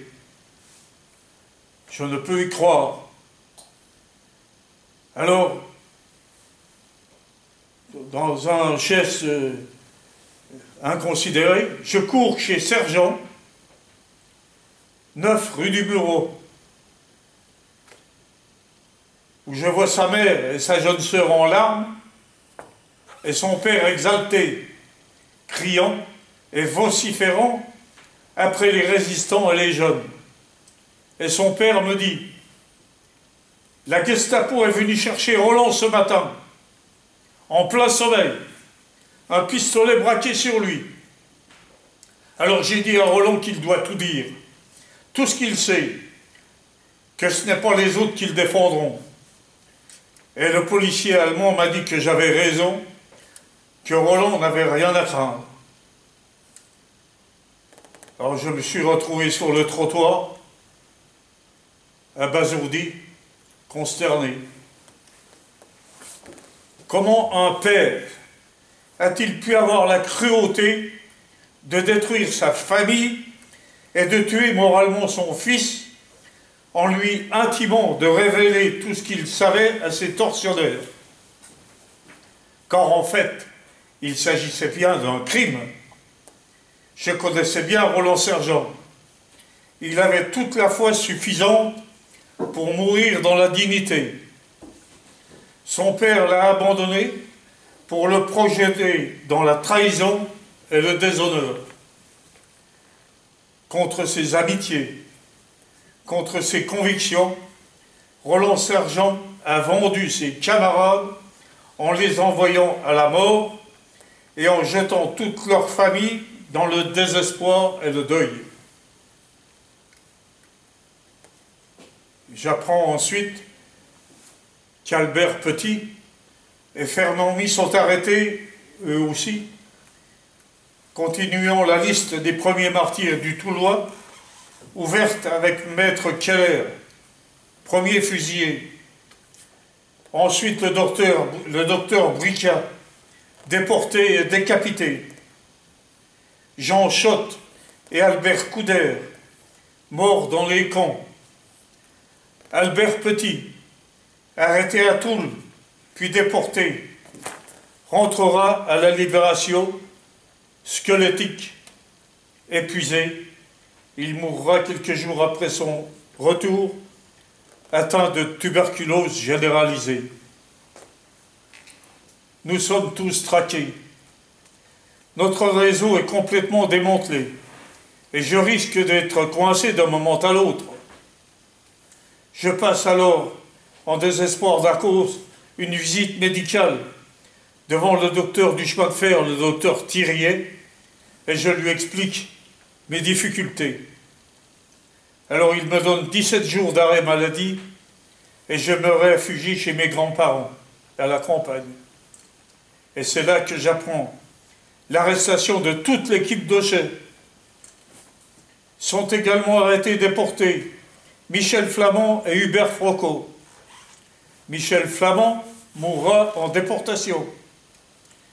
Speaker 1: Je ne peux y croire. Alors, dans un geste inconsidéré, je cours chez Sergent, 9 rue du Bureau, où je vois sa mère et sa jeune sœur en larmes, et son père exalté, criant et vociférant après les résistants et les jeunes. Et son père me dit, « La Gestapo est venue chercher Roland ce matin, en plein sommeil, un pistolet braqué sur lui. » Alors j'ai dit à Roland qu'il doit tout dire, tout ce qu'il sait, que ce n'est pas les autres qui le défendront. Et le policier allemand m'a dit que j'avais raison, que Roland n'avait rien à craindre. Alors je me suis retrouvé sur le trottoir, abasourdi, consterné. Comment un père a-t-il pu avoir la cruauté de détruire sa famille et de tuer moralement son fils en lui intimant de révéler tout ce qu'il savait à ses tortionnaires? Car en fait, il s'agissait bien d'un crime. Je connaissais bien Roland Sergent. Il avait toute la foi suffisante pour mourir dans la dignité. Son père l'a abandonné pour le projeter dans la trahison et le déshonneur. Contre ses amitiés, contre ses convictions, Roland Sergent a vendu ses camarades en les envoyant à la mort et en jetant toute leur famille dans le désespoir et le deuil. J'apprends ensuite qu'Albert Petit et Fernand Mis sont arrêtés, eux aussi, continuant la liste des premiers martyrs du Toulois, ouverte avec Maître Keller, premier fusillé. Ensuite, le docteur Bricat, déporté et décapité. Jean Chotte et Albert Couder, morts dans les camps. Albert Petit, arrêté à Toul, puis déporté, rentrera à la Libération, squelettique, épuisé. Il mourra quelques jours après son retour, atteint de tuberculose généralisée. Nous sommes tous traqués. Notre réseau est complètement démantelé et je risque d'être coincé d'un moment à l'autre. Je passe alors, en désespoir d'à cause, une visite médicale devant le docteur du chemin de fer, le docteur Thiriet, et je lui explique mes difficultés. Alors il me donne 17 jours d'arrêt maladie et je me réfugie chez mes grands-parents, à la campagne. Et c'est là que j'apprends l'arrestation de toute l'équipe d'Auchet. Sont également arrêtés et déportés Michel Flamand et Hubert Frocot. Michel Flamand mourra en déportation.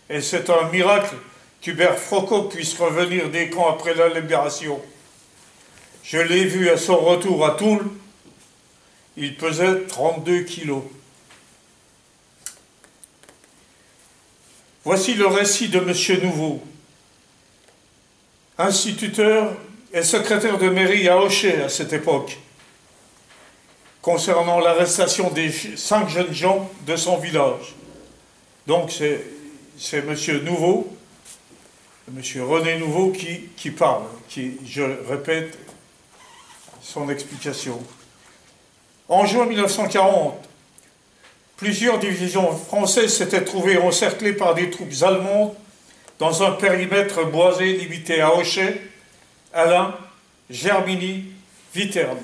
Speaker 1: Et c'est un miracle qu'Hubert Frocot puisse revenir des camps après la libération. Je l'ai vu à son retour à Toul, il pesait 32 kilos. Voici le récit de M. Nouveau, instituteur et secrétaire de mairie à Auchet à cette époque, concernant l'arrestation des 5 jeunes gens de son village. Donc c'est M. Nouveau, M. René Nouveau qui parle, qui, je répète, son explication. En juin 1940, plusieurs divisions françaises s'étaient trouvées encerclées par des troupes allemandes dans un périmètre boisé limité à Auchet, Allain, Germigny, Viternes.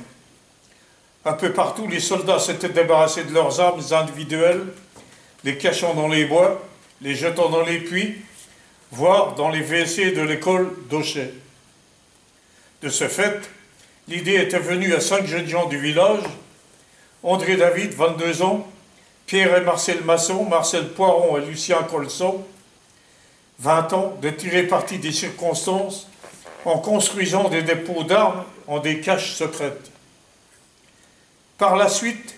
Speaker 1: Un peu partout, les soldats s'étaient débarrassés de leurs armes individuelles, les cachant dans les bois, les jetant dans les puits, voire dans les WC de l'école d'Auchet. De ce fait, l'idée était venue à 5 jeunes gens du village, André David, 22 ans, Pierre et Marcel Masson, Marcel Poiron et Lucien Colson, 20 ans, de tirer parti des circonstances en construisant des dépôts d'armes en des caches secrètes. Par la suite,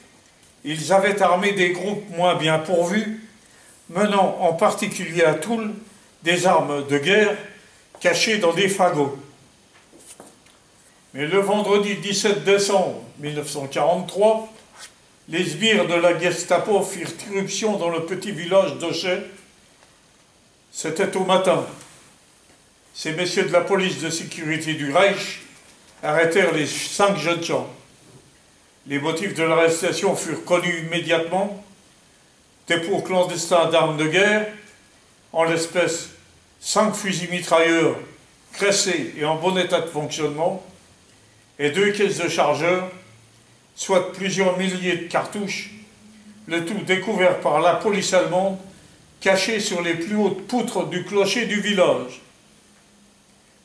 Speaker 1: ils avaient armé des groupes moins bien pourvus, menant en particulier à Toul des armes de guerre cachées dans des fagots. Mais le vendredi 17 décembre 1943, les sbires de la Gestapo firent irruption dans le petit village d'Auchet. C'était au matin. Ces messieurs de la police de sécurité du Reich arrêtèrent les 5 jeunes gens. Les motifs de l'arrestation furent connus immédiatement. Dépôt clandestin d'armes de guerre, en l'espèce 5 fusils mitrailleurs graissés et en bon état de fonctionnement, et 2 caisses de chargeurs, soit plusieurs milliers de cartouches, le tout découvert par la police allemande, caché sur les plus hautes poutres du clocher du village.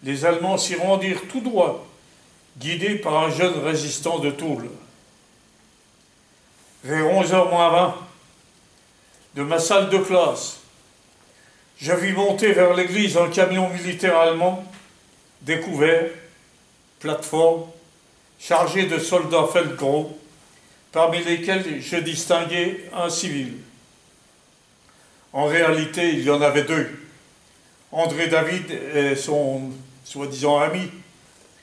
Speaker 1: Les Allemands s'y rendirent tout droit, guidés par un jeune résistant de Toul. Vers 11h moins 20, de ma salle de classe, je vis monter vers l'église un camion militaire allemand, découvert, plateforme, chargé de soldats feldgros, parmi lesquels je distinguais un civil. En réalité, il y en avait 2. André David et son soi-disant ami,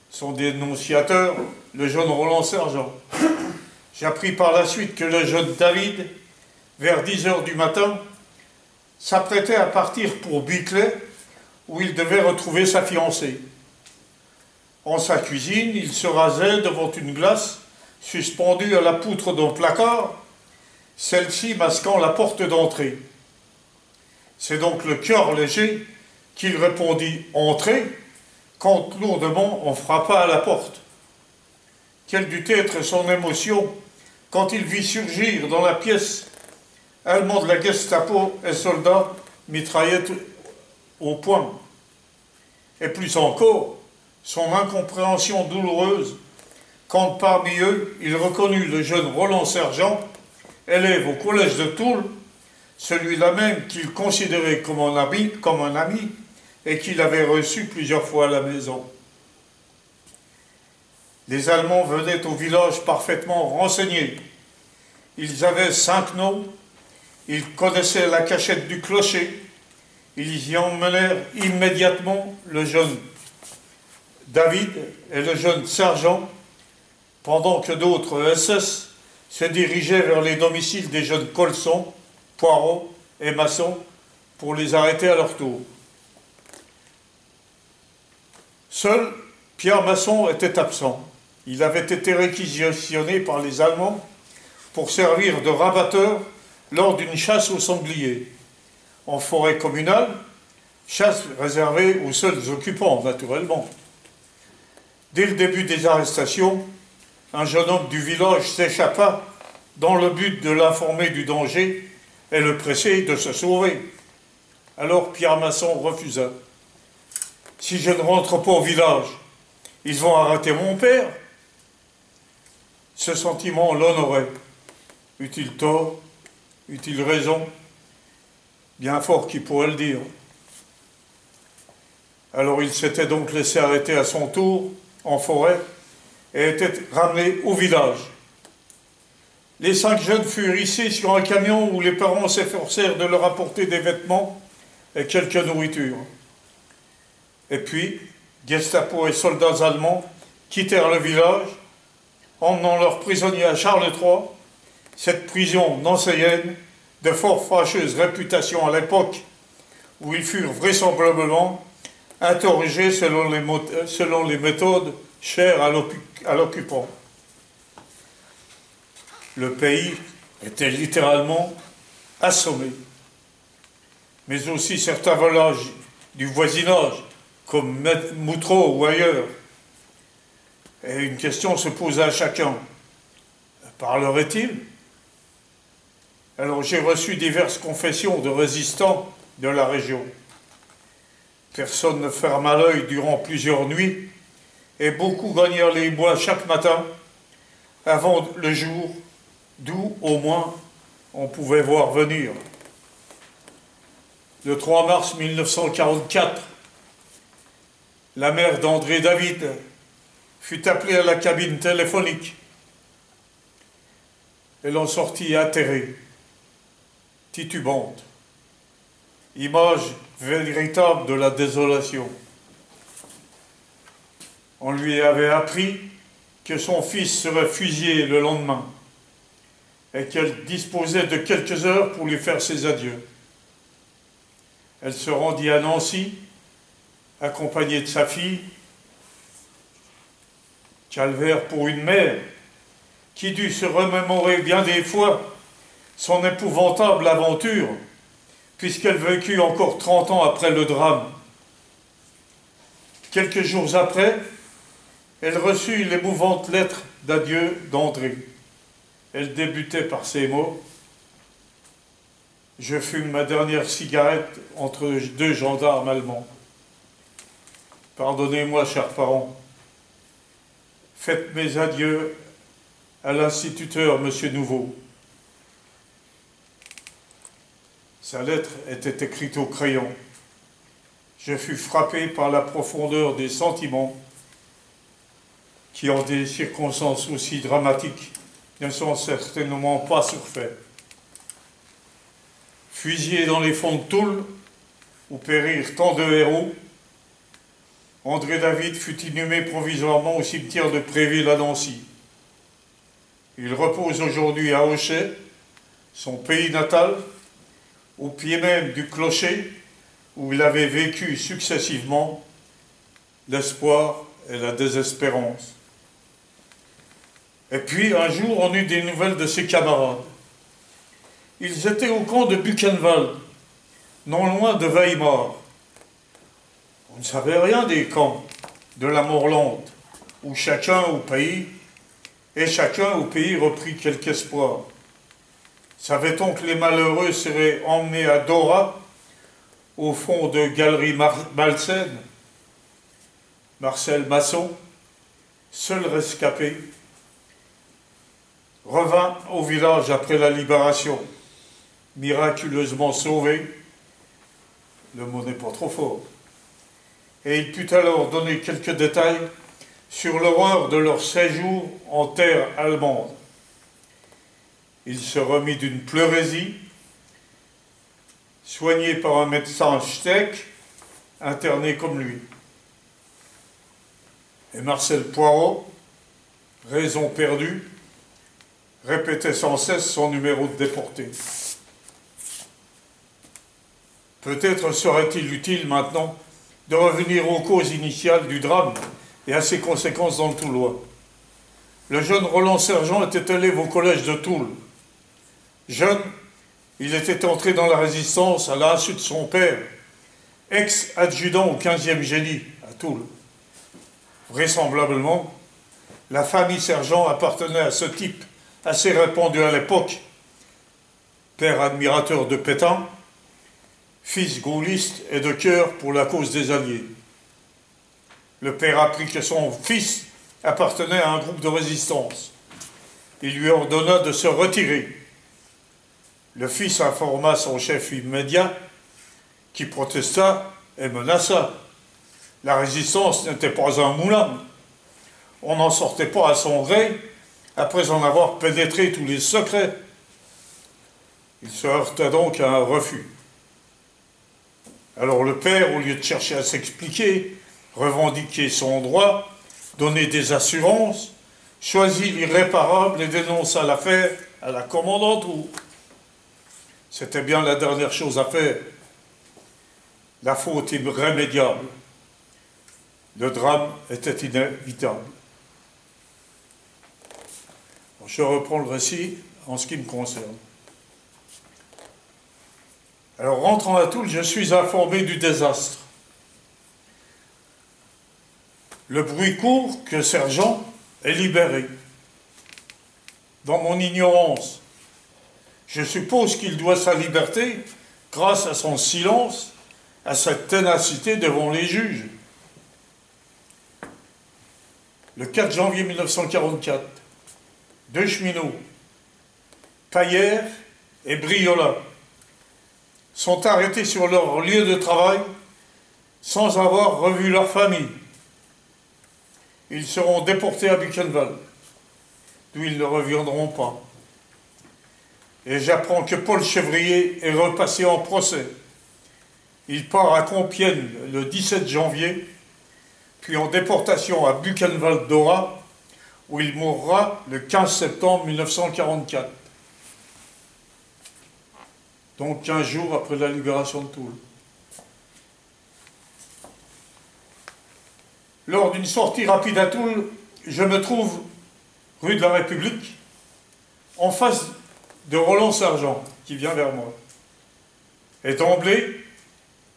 Speaker 1: son dénonciateur, le jeune Roland Sergent. J'appris par la suite que le jeune David, vers 10h du matin, s'apprêtait à partir pour Biclay, où il devait retrouver sa fiancée. En sa cuisine, il se rasait devant une glace suspendue à la poutre d'un placard, celle-ci masquant la porte d'entrée. C'est donc le cœur léger qu'il répondit « Entrez » quand lourdement on frappa à la porte. Quelle dut être son émotion quand il vit surgir dans la pièce Allemands de la Gestapo et soldats mitraillettes au poing. Et plus encore, son incompréhension douloureuse quand parmi eux, il reconnut le jeune Roland Sergent, élève au collège de Toul, celui-là même qu'il considérait comme un ami et qu'il avait reçu plusieurs fois à la maison. Les Allemands venaient au village parfaitement renseignés. Ils avaient 5 noms, ils connaissaient la cachette du clocher, ils y emmenèrent immédiatement le jeune David et le jeune sergent pendant que d'autres SS se dirigeaient vers les domiciles des jeunes Colson, Poirot et Masson pour les arrêter à leur tour. Seul Pierre Masson était absent. Il avait été réquisitionné par les Allemands pour servir de rabatteur lors d'une chasse aux sangliers, en forêt communale, chasse réservée aux seuls occupants, naturellement. Dès le début des arrestations, un jeune homme du village s'échappa dans le but de l'informer du danger et le presser de se sauver. Alors Pierre Masson refusa. « Si je ne rentre pas au village, ils vont arrêter mon père ?» Ce sentiment l'honorait. Eut-il tort? Eut-il raison? Bien fort qui pourrait le dire. Alors il s'était donc laissé arrêter à son tour, en forêt, et était ramené au village. Les 5 jeunes furent hissés sur un camion où les parents s'efforcèrent de leur apporter des vêtements et quelques nourritures. Et puis, Gestapo et soldats allemands quittèrent le village, emmenant leurs prisonniers à Charles III, cette prison nancéienne de fort fâcheuse réputation à l'époque, où ils furent vraisemblablement interrogés selon les méthodes chères à l'occupant. Le pays était littéralement assommé, mais aussi certains villages du voisinage, comme Moutreau ou ailleurs. Et une question se posait à chacun. Parlerait-il? Alors j'ai reçu diverses confessions de résistants de la région. Personne ne ferma l'œil durant plusieurs nuits, et beaucoup gagnèrent les bois chaque matin, avant le jour, d'où au moins on pouvait voir venir. Le 3 mars 1944, la mère d'André David fut appelée à la cabine téléphonique. Elle en sortit atterrée, titubante, image véritable de la désolation. On lui avait appris que son fils serait fusillé le lendemain et qu'elle disposait de quelques heures pour lui faire ses adieux. Elle se rendit à Nancy, accompagnée de sa fille. Calvaire pour une mère qui dut se remémorer bien des fois son épouvantable aventure, puisqu'elle vécut encore 30 ans après le drame. Quelques jours après, elle reçut l'émouvante lettre d'adieu d'André. Elle débutait par ces mots: « Je fume ma dernière cigarette entre 2 gendarmes allemands. Pardonnez-moi, chers parents. Faites mes adieux à l'instituteur M. Nouveau. » Sa lettre était écrite au crayon. Je fus frappé par la profondeur des sentiments qui, en des circonstances aussi dramatiques, ne sont certainement pas surfaits. Fusillé dans les fonds de Toul, où périrent tant de héros, André David fut inhumé provisoirement au cimetière de Préville à Nancy. Il repose aujourd'hui à Auchet, son pays natal, au pied même du clocher où il avait vécu successivement l'espoir et la désespérance. Et puis, un jour, on eut des nouvelles de ses camarades. Ils étaient au camp de Buchenwald, non loin de Weimar. On ne savait rien des camps de la mort lente, où chacun au pays reprit quelque espoir. Savait-on que les malheureux seraient emmenés à Dora, au fond de Galerie Malsaine? Marcel Masson, seul rescapé, revint au village après la libération, miraculeusement sauvé, le mot n'est pas trop fort, et il put alors donner quelques détails sur l'horreur de leur séjour en terre allemande. Il se remit d'une pleurésie, soigné par un médecin tchèque, interné comme lui. Et Marcel Poirot, raison perdue, répétait sans cesse son numéro de déporté. Peut-être serait-il utile maintenant de revenir aux causes initiales du drame et à ses conséquences dans le Toulois. Le jeune Roland Sergent était élève au collège de Toul. Jeune, il était entré dans la résistance à l'insu de son père, ex-adjudant au 15e génie à Toul. Vraisemblablement, la famille Sergent appartenait à ce type assez répandu à l'époque, père admirateur de Pétain, fils gaulliste et de cœur pour la cause des Alliés. Le père apprit que son fils appartenait à un groupe de résistance. Il lui ordonna de se retirer. Le fils informa son chef immédiat, qui protesta et menaça. La résistance n'était pas un moulin. On n'en sortait pas à son gré après en avoir pénétré tous les secrets. Il se heurta donc à un refus. Alors le père, au lieu de chercher à s'expliquer, revendiquer son droit, donner des assurances, choisit l'irréparable et dénonça l'affaire à la commandanture. C'était bien la dernière chose à faire. La faute irrémédiable. Le drame était inévitable. Je reprends le récit en ce qui me concerne. Alors, rentrant à Toul, je suis informé du désastre. Le bruit court que Sergent est libéré. Dans mon ignorance, je suppose qu'il doit sa liberté grâce à son silence, à sa ténacité devant les juges. Le 4 janvier 1944, deux cheminots, Paillère et Briola, sont arrêtés sur leur lieu de travail sans avoir revu leur famille. Ils seront déportés à Buchenwald, d'où ils ne reviendront pas. Et j'apprends que Paul Chevrier est repassé en procès. Il part à Compiègne le 17 janvier, puis en déportation à Buchenwald-Dora, où il mourra le 15 septembre 1944. Donc 15 jours après la libération de Toul. Lors d'une sortie rapide à Toul, je me trouve rue de la République, en face de Roland Sergent, qui vient vers moi. Et d'emblée,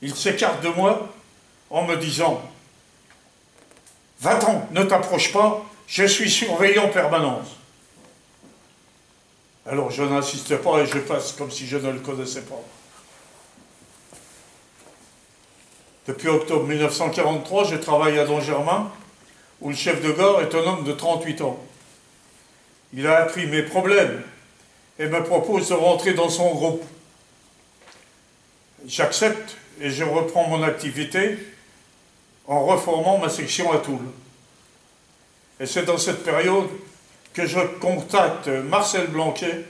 Speaker 1: il s'écarte de moi en me disant « Va-t'en, ne t'approche pas, je suis surveillé en permanence. » Alors je n'insiste pas et je passe comme si je ne le connaissais pas. Depuis octobre 1943, je travaille à Don Germain, où le chef de gare est un homme de 38 ans. Il a appris mes problèmes et me propose de rentrer dans son groupe. J'accepte et je reprends mon activité en reformant ma section à Toul. Et c'est dans cette période que je contacte Marcel Blanquet,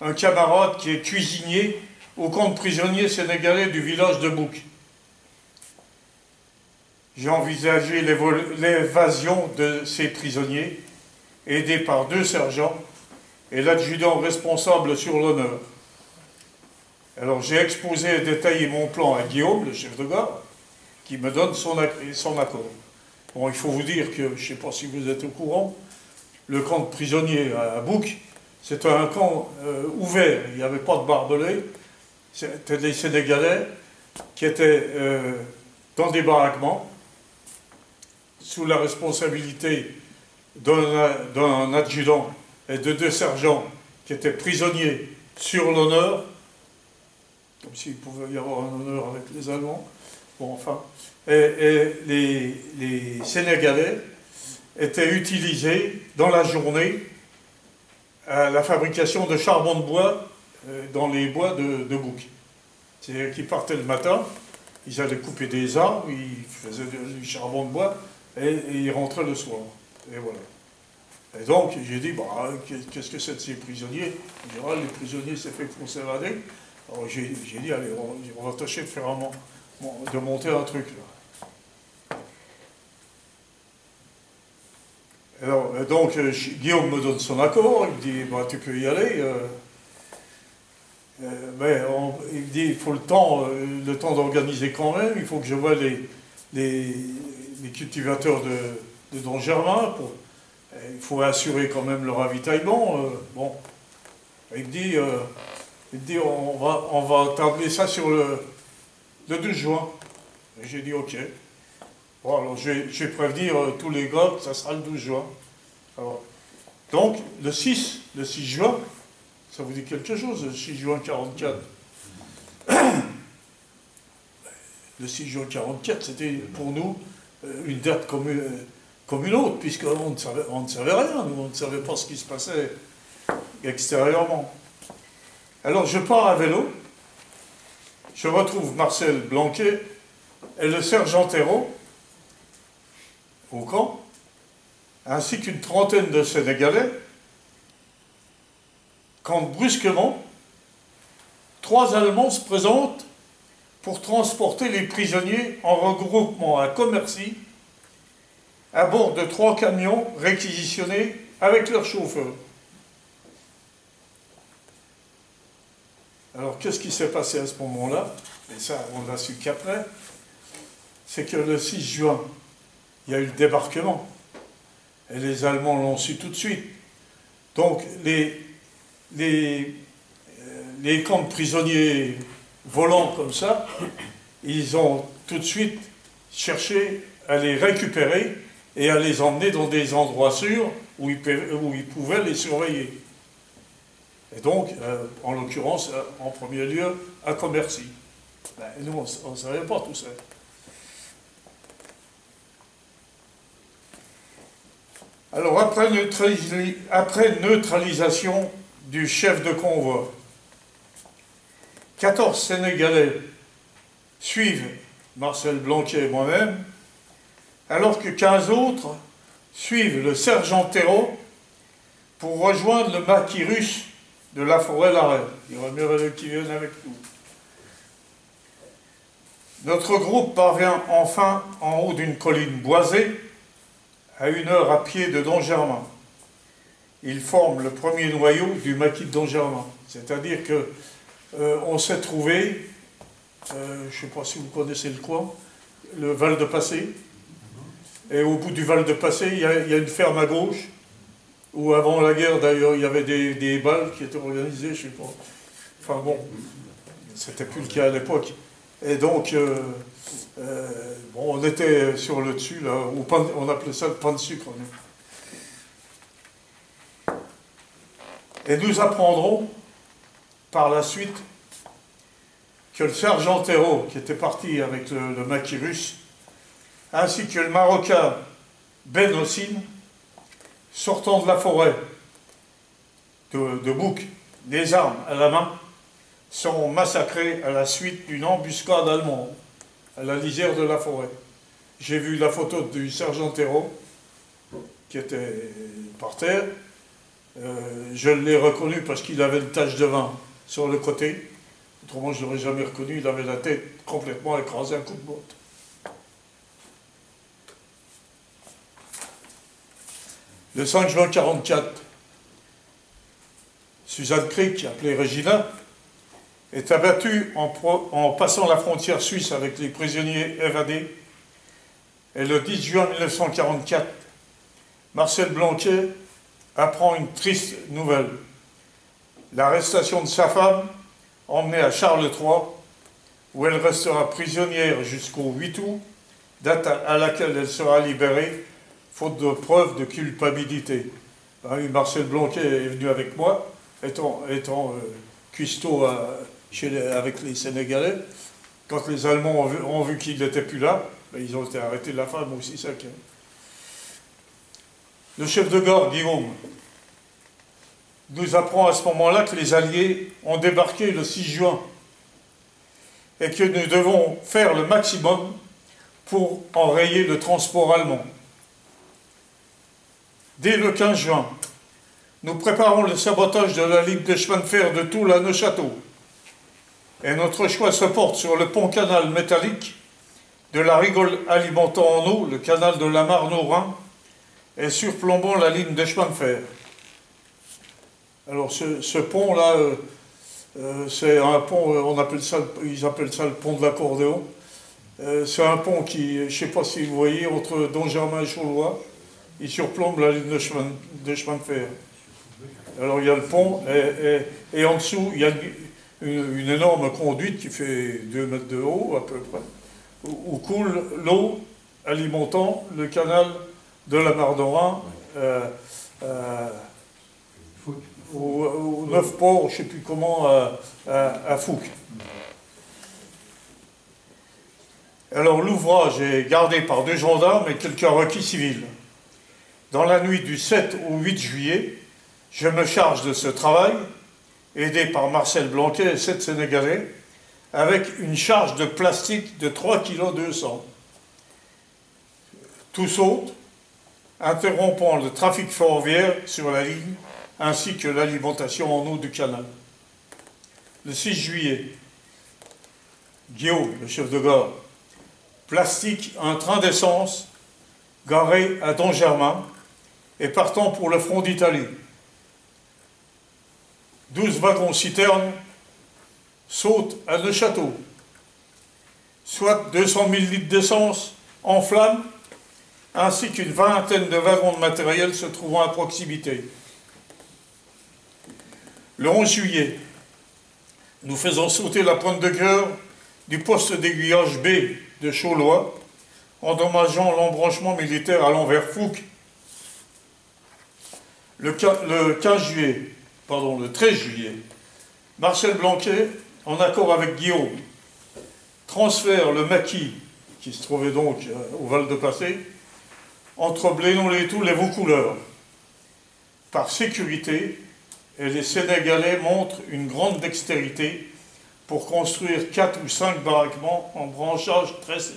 Speaker 1: un camarade qui est cuisinier au camp de prisonniers sénégalais du village de Bouc. J'ai envisagé l'évasion de ces prisonniers, aidé par deux sergents et l'adjudant responsable sur l'honneur. Alors j'ai exposé et détaillé mon plan à Guillaume, le chef de gare, qui me donne son accord. Bon, il faut vous dire que, je ne sais pas si vous êtes au courant, le camp de prisonniers à Bouc, c'était un camp ouvert, il n'y avait pas de barbelés, c'était des Sénégalais qui étaient dans des baraquements, sous la responsabilité d'un adjudant et de deux sergents qui étaient prisonniers sur l'honneur, comme s'il pouvait y avoir un honneur avec les Allemands. Bon, enfin, et les Sénégalais étaient utilisés dans la journée à la fabrication de charbon de bois dans les bois de Bouc. C'est-à-dire qu'ils partaient le matin, ils allaient couper des arbres, ils faisaient du charbon de bois et ils rentraient le soir. Et voilà. Et donc, j'ai dit, bah, qu'est-ce que c'est de ces prisonniers? En général, les prisonniers s'est fait conserver. Alors j'ai dit, allez, on va tâcher de faire de monter un truc là. Alors, donc, Guillaume me donne son accord, il me dit, bah, tu peux y aller. Mais il me dit, il faut le temps d'organiser quand même, il faut que je voie les cultivateurs de Don Germain, il faut assurer quand même le ravitaillement. Bon, il me dit, on va tabler ça sur le 12 juin. Et j'ai dit, ok. Bon, alors je vais prévenir tous les gars que ça sera le 12 juin. Alors, donc, le 6 juin, ça vous dit quelque chose, le 6 juin 44. Le 6 juin 44, c'était pour nous une date comme une autre, puisqu'on ne savait rien, nous, on ne savait pas ce qui se passait extérieurement. Alors, je pars à vélo, je retrouve Marcel Blanquet et le sergent Thérault au camp, ainsi qu'une trentaine de Sénégalais, quand brusquement, 3 Allemands se présentent pour transporter les prisonniers en regroupement à Commercy à bord de 3 camions réquisitionnés avec leurs chauffeurs. Alors, qu'est-ce qui s'est passé à ce moment-là? Et ça, on l'a su qu'après. C'est que le 6 juin, il y a eu le débarquement. Et les Allemands l'ont su tout de suite. Donc, les camps de prisonniers volants comme ça, ils ont tout de suite cherché à les récupérer et à les emmener dans des endroits sûrs où ils pouvaient les surveiller. Et donc, en l'occurrence, en premier lieu, à Commercy. Ben, nous, on ne savait pas tout ça. Alors, après neutralisation du chef de convoi, 14 Sénégalais suivent Marcel Blanquet et moi-même, alors que 15 autres suivent le sergent Thérault pour rejoindre le maquis russe de la Forêt-la-Reine. Il y aurait mieux qui viennent avec nous. Notre groupe parvient enfin en haut d'une colline boisée, à 1 heure à pied de Don Germain. Il forme le premier noyau du maquis de Don Germain. C'est-à-dire qu'on s'est trouvé, je ne sais pas si vous connaissez le coin, le Val de Passé. Et au bout du Val de Passé, il y a une ferme à gauche, où avant la guerre, d'ailleurs, il y avait des balles qui étaient organisées, je ne sais pas. Enfin bon, c'était plus le cas à l'époque. Et donc, bon, on était sur le dessus, là, on appelait ça le pain de sucre. Et nous apprendrons par la suite que le sergent Thérault, qui était parti avec le maquis russe, ainsi que le Marocain Ben Hossine, sortant de la forêt de Bouc, des armes à la main, sont massacrés à la suite d'une embuscade allemande à la lisière de la forêt. J'ai vu la photo du sergent Thérault qui était par terre. Je l'ai reconnu parce qu'il avait une tache de vin sur le côté. Autrement, je ne l'aurais jamais reconnu. Il avait la tête complètement écrasée à coup de botte. Le 5 juin 1944, Suzanne Crick, appelée Regina, est abattue en passant la frontière suisse avec les prisonniers évadés. Et le 10 juin 1944, Marcel Blanquet apprend une triste nouvelle. L'arrestation de sa femme, emmenée à Charles III, où elle restera prisonnière jusqu'au 8 août, date à laquelle elle sera libérée, faute de preuves de culpabilité. Marcel Blanquet est venu avec moi, étant cuistot avec les Sénégalais. Quand les Allemands ont vu qu'il n'était plus là, ils ont été arrêtés de la femme aussi, ça. Le chef de gare, Guillaume, nous apprend à ce moment-là que les Alliés ont débarqué le 6 juin et que nous devons faire le maximum pour enrayer le transport allemand. Dès le 15 juin, nous préparons le sabotage de la ligne de chemin de fer de Toul à Neuchâteau. Et notre choix se porte sur le pont-canal métallique de la Rigole alimentant en eau le canal de la Marne au Rhin et surplombant la ligne de chemin de fer. Alors ce pont-là, c'est un pont, ils appellent ça le pont de l'accordéon. C'est un pont qui, je ne sais pas si vous voyez, entre Don-Germain et Chaulois, il surplombe la ligne de chemin de fer. Alors il y a le pont, et en dessous, il y a une énorme conduite qui fait 2 mètres de haut, à peu près, où coule l'eau alimentant le canal de la Mardora, au Neuf-Port, je ne sais plus comment, à Fouques. Alors l'ouvrage est gardé par 2 gendarmes et quelques requis civils. Dans la nuit du 7 au 8 juillet, je me charge de ce travail, aidé par Marcel Blanquet et 7 Sénégalais, avec une charge de plastique de 3,2 kg. Tout saute, interrompant le trafic ferroviaire sur la ligne, ainsi que l'alimentation en eau du canal. Le 6 juillet, Guillaume, le chef de gare, plastique un train d'essence garé à Don-Germain et partant pour le front d'Italie. 12 wagons-citernes sautent à Neuchâteau, soit 200 000 litres d'essence en flammes, ainsi qu'une vingtaine de wagons de matériel se trouvant à proximité. Le 11 juillet, nous faisons sauter la pointe de cœur du poste d'aiguillage B de Chaulois, endommageant l'embranchement militaire allant vers Fouques. Le 13 juillet, Marcel Blanquet, en accord avec Guillaume, transfère le maquis, qui se trouvait donc au Val de Passé, entre Blénon-les-Tours et Vaucouleurs. Par sécurité, et les Sénégalais montrent une grande dextérité pour construire 4 ou 5 baraquements en branchage tressé.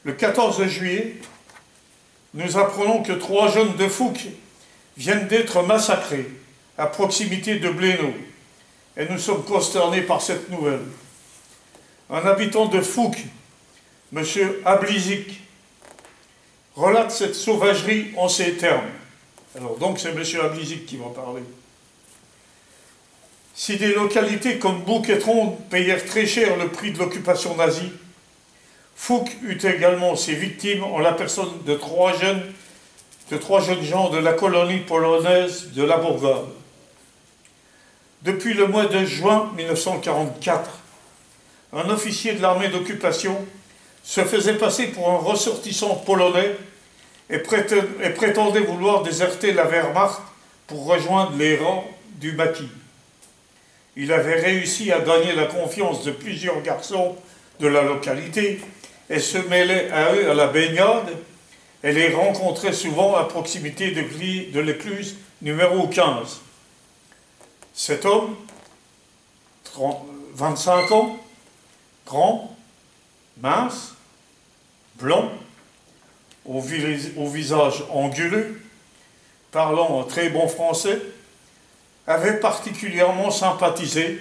Speaker 1: Le 14 juillet, nous apprenons que 3 jeunes de Fouques viennent d'être massacrés à proximité de Blénaud, et nous sommes consternés par cette nouvelle. Un habitant de Fouques, M. Ablizic, relate cette sauvagerie en ces termes. Alors donc c'est M. Ablizic qui va parler. Si des localités comme Bouc et Tronde payèrent très cher le prix de l'occupation nazie, Fouques eut également ses victimes en la personne de 3 jeunes gens de la colonie polonaise de la Bourgogne. Depuis le mois de juin 1944, un officier de l'armée d'occupation se faisait passer pour un ressortissant polonais et prétendait vouloir déserter la Wehrmacht pour rejoindre les rangs du maquis. Il avait réussi à gagner la confiance de plusieurs garçons de la localité et se mêlait à eux à la baignade et les rencontrait souvent à proximité de l'écluse numéro 15. Cet homme, 25 ans, grand, mince, blond, au visage anguleux, parlant en très bon français, avait particulièrement sympathisé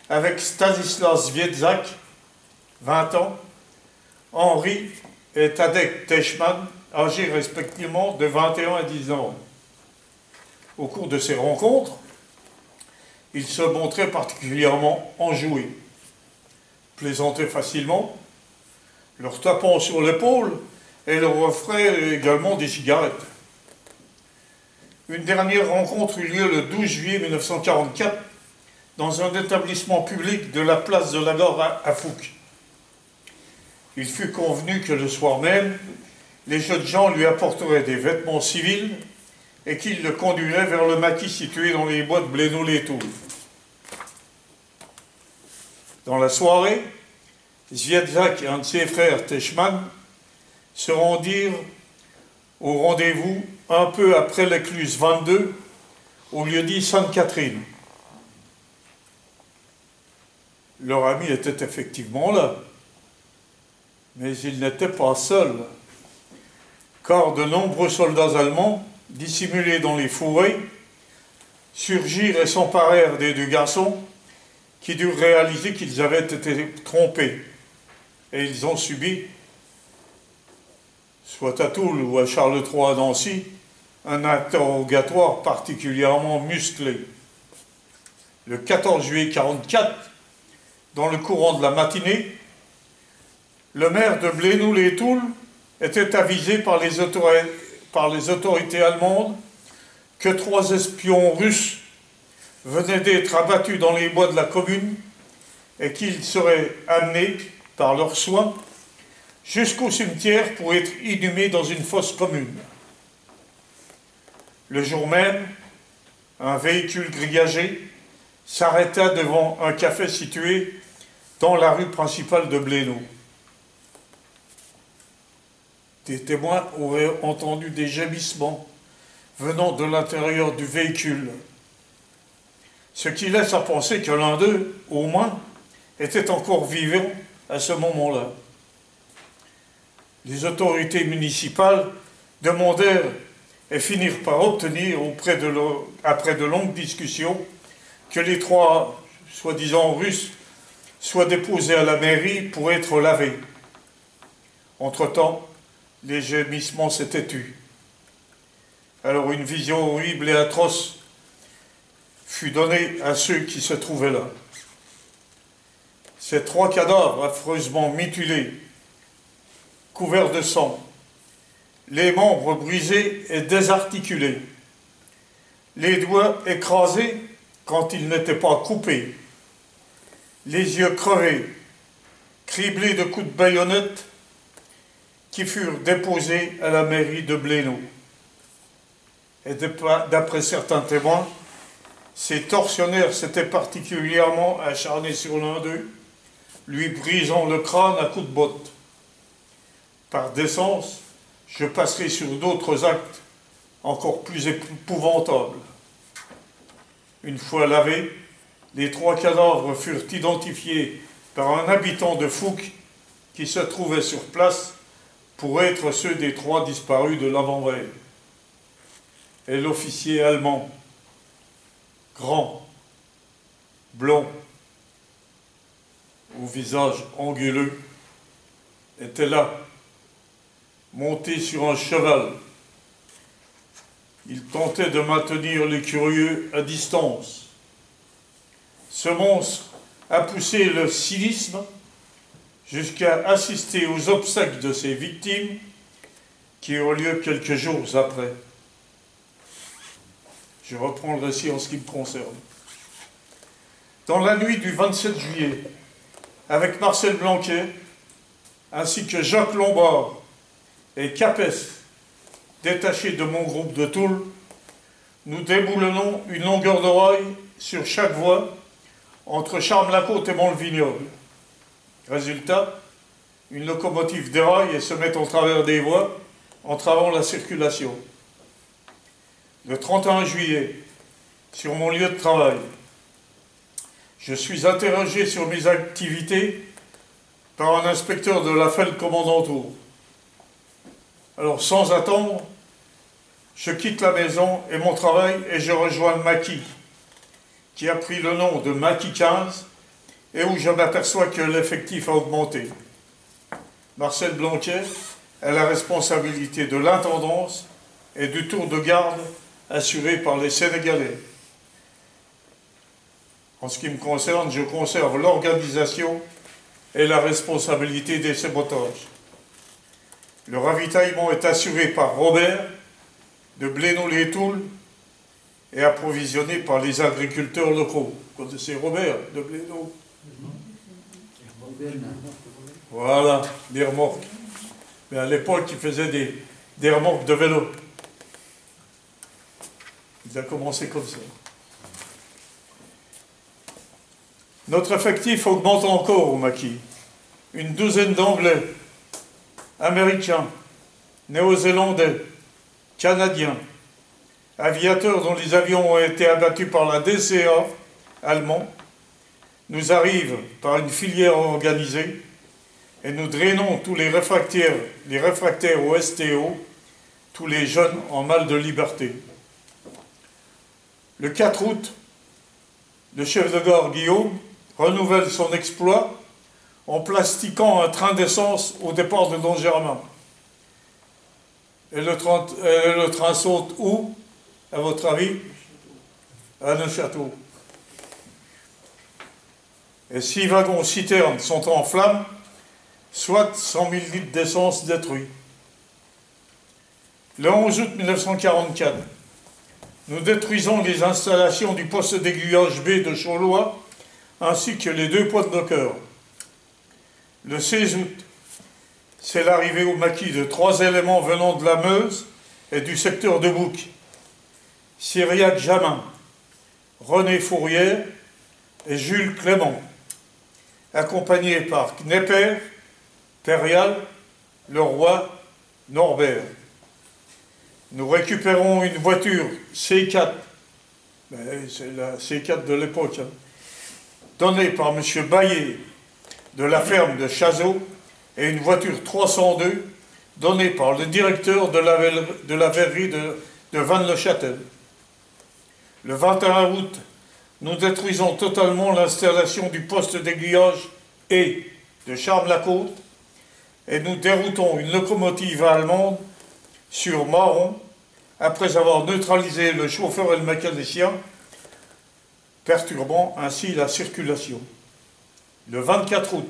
Speaker 1: avec Stanislas Wieczak, 20 ans, Henri et Tadek Teichmann, âgés respectivement de 21 et 10 ans. Au cours de ces rencontres, ils se montraient particulièrement enjoués, plaisantaient facilement, leur tapant sur l'épaule et leur offraient également des cigarettes. Une dernière rencontre eut lieu le 12 juillet 1944 dans un établissement public de la place de la Gare à Fouques. Il fut convenu que le soir même, les jeunes gens lui apporteraient des vêtements civils et qu'ils le conduiraient vers le maquis situé dans les bois de Blénaud-les-Tours. Dans la soirée, Zviedzak et un de ses frères, Teichmann, se rendirent au rendez-vous un peu après l'écluse 22, au lieu-dit Sainte-Catherine. Leur ami était effectivement là, mais il n'était pas seul, car de nombreux soldats allemands, dissimulés dans les fourrés, surgirent et s'emparèrent des 2 garçons qui durent réaliser qu'ils avaient été trompés, et ils ont subi soit à Toul ou à Charles III à Nancy, un interrogatoire particulièrement musclé. Le 14 juillet 1944, dans le courant de la matinée, le maire de Blénoux-les-Toules était avisé par les autorités allemandes que 3 espions russes venaient d'être abattus dans les bois de la commune et qu'ils seraient amenés, par leurs soins, jusqu'au cimetière pour être inhumés dans une fosse commune. Le jour même, un véhicule grillagé s'arrêta devant un café situé dans la rue principale de Blénoux. Des témoins auraient entendu des gémissements venant de l'intérieur du véhicule, ce qui laisse à penser que l'un d'eux, au moins, était encore vivant à ce moment-là. Les autorités municipales demandèrent et finirent par obtenir, après de longues discussions, que les 3 soi-disant Russes soient déposés à la mairie pour être lavés. Entre-temps, les gémissements s'étaient tus. Alors une vision horrible et atroce fut donnée à ceux qui se trouvaient là. Ces 3 cadavres affreusement mutilés, couverts de sang, les membres brisés et désarticulés, les doigts écrasés quand ils n'étaient pas coupés, les yeux crevés, criblés de coups de baïonnette, qui furent déposés à la mairie de Blénoux. Et d'après certains témoins, ces tortionnaires s'étaient particulièrement acharnés sur l'un d'eux, lui brisant le crâne à coups de botte. Par décence, je passerai sur d'autres actes encore plus épouvantables. Une fois lavés, les 3 cadavres furent identifiés par un habitant de Fouques qui se trouvait sur place pour être ceux des 3 disparus de l'avant-veille. Et l'officier allemand, grand, blond, au visage anguleux, était là, monté sur un cheval. Il tentait de maintenir les curieux à distance. Ce monstre a poussé le cynisme jusqu'à assister aux obsèques de ses victimes qui eurent lieu quelques jours après. Je reprends le récit en ce qui me concerne. Dans la nuit du 27 juillet, avec Marcel Blanquet, ainsi que Jacques Lombard et Capès, détachés de mon groupe de Toul, nous déboulonnons une longueur de rail sur chaque voie entre Charmes-la-Côte et Mont-le-Vignoble. Résultat, une locomotive déraille et se met en travers des voies, entravant la circulation. Le 31 juillet, sur mon lieu de travail, je suis interrogé sur mes activités par un inspecteur de la FEL Commandantour. Alors, sans attendre, je quitte la maison et mon travail et je rejoins le maquis, qui a pris le nom de maquis 15 et où je m'aperçois que l'effectif a augmenté. Marcel Blanquet a la responsabilité de l'intendance et du tour de garde assuré par les Sénégalais. En ce qui me concerne, je conserve l'organisation et la responsabilité des sabotages. Le ravitaillement est assuré par Robert de Blénoux-les-Toules et approvisionné par les agriculteurs locaux. Vous connaissez Robert de Blénoux? Voilà, des remorques. Mais à l'époque, il faisait des remorques de vélo. Il a commencé comme ça. Notre effectif augmente encore au maquis. Une douzaine d'Anglais, Américains, Néo-Zélandais, Canadiens, aviateurs dont les avions ont été abattus par la DCA allemand, nous arrivent par une filière organisée et nous drainons tous les réfractaires au STO, tous les jeunes en mal de liberté. Le 4 août, le chef de gare Guillaume renouvelle son exploit en plastiquant un train d'essence au départ de Don Germain. Et le train saute où, à votre avis? À Neuchâtel. Et 6 wagons citernes sont en flammes, soit 100 000 litres d'essence détruits. Le 11 août 1944, nous détruisons les installations du poste d'aiguillage B de Chaulois, ainsi que les 2 points de Nockeur. Le 16 août, c'est l'arrivée au maquis de 3 éléments venant de la Meuse et du secteur de Bouc. Cyriaque Jamin, René Fourière et Jules Clément, accompagnés par Knepper, Périal, Leroy, Norbert. Nous récupérons une voiture C4, c'est la C4 de l'époque, donnée par M. Baillet de la ferme de Chazot, et une voiture 302 donnée par le directeur de la verrerie de Vannes-le-Châtel. Le 21 août, nous détruisons totalement l'installation du poste d'aiguillage et de Charmes-la-Côte et nous déroutons une locomotive allemande sur Maron après avoir neutralisé le chauffeur et le mécanicien, perturbant ainsi la circulation. Le 24 août,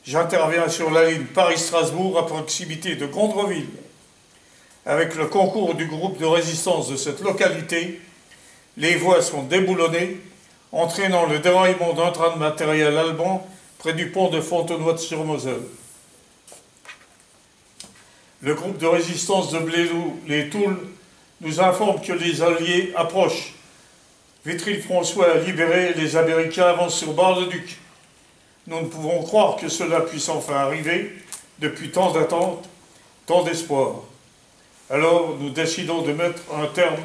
Speaker 1: j'interviens sur la ligne Paris-Strasbourg à proximité de Gondreville. Avec le concours du groupe de résistance de cette localité, les voies sont déboulonnées, entraînant le déraillement d'un train de matériel allemand près du pont de Fontenoy-sur-Moselle. Le groupe de résistance de Bléloux-les-Toules nous informe que les Alliés approchent. Vitry-le-François a libéré, les Américains avancent sur Bar-le-Duc. Nous ne pouvons croire que cela puisse enfin arriver, depuis tant d'attentes, tant d'espoir. Alors nous décidons de mettre un terme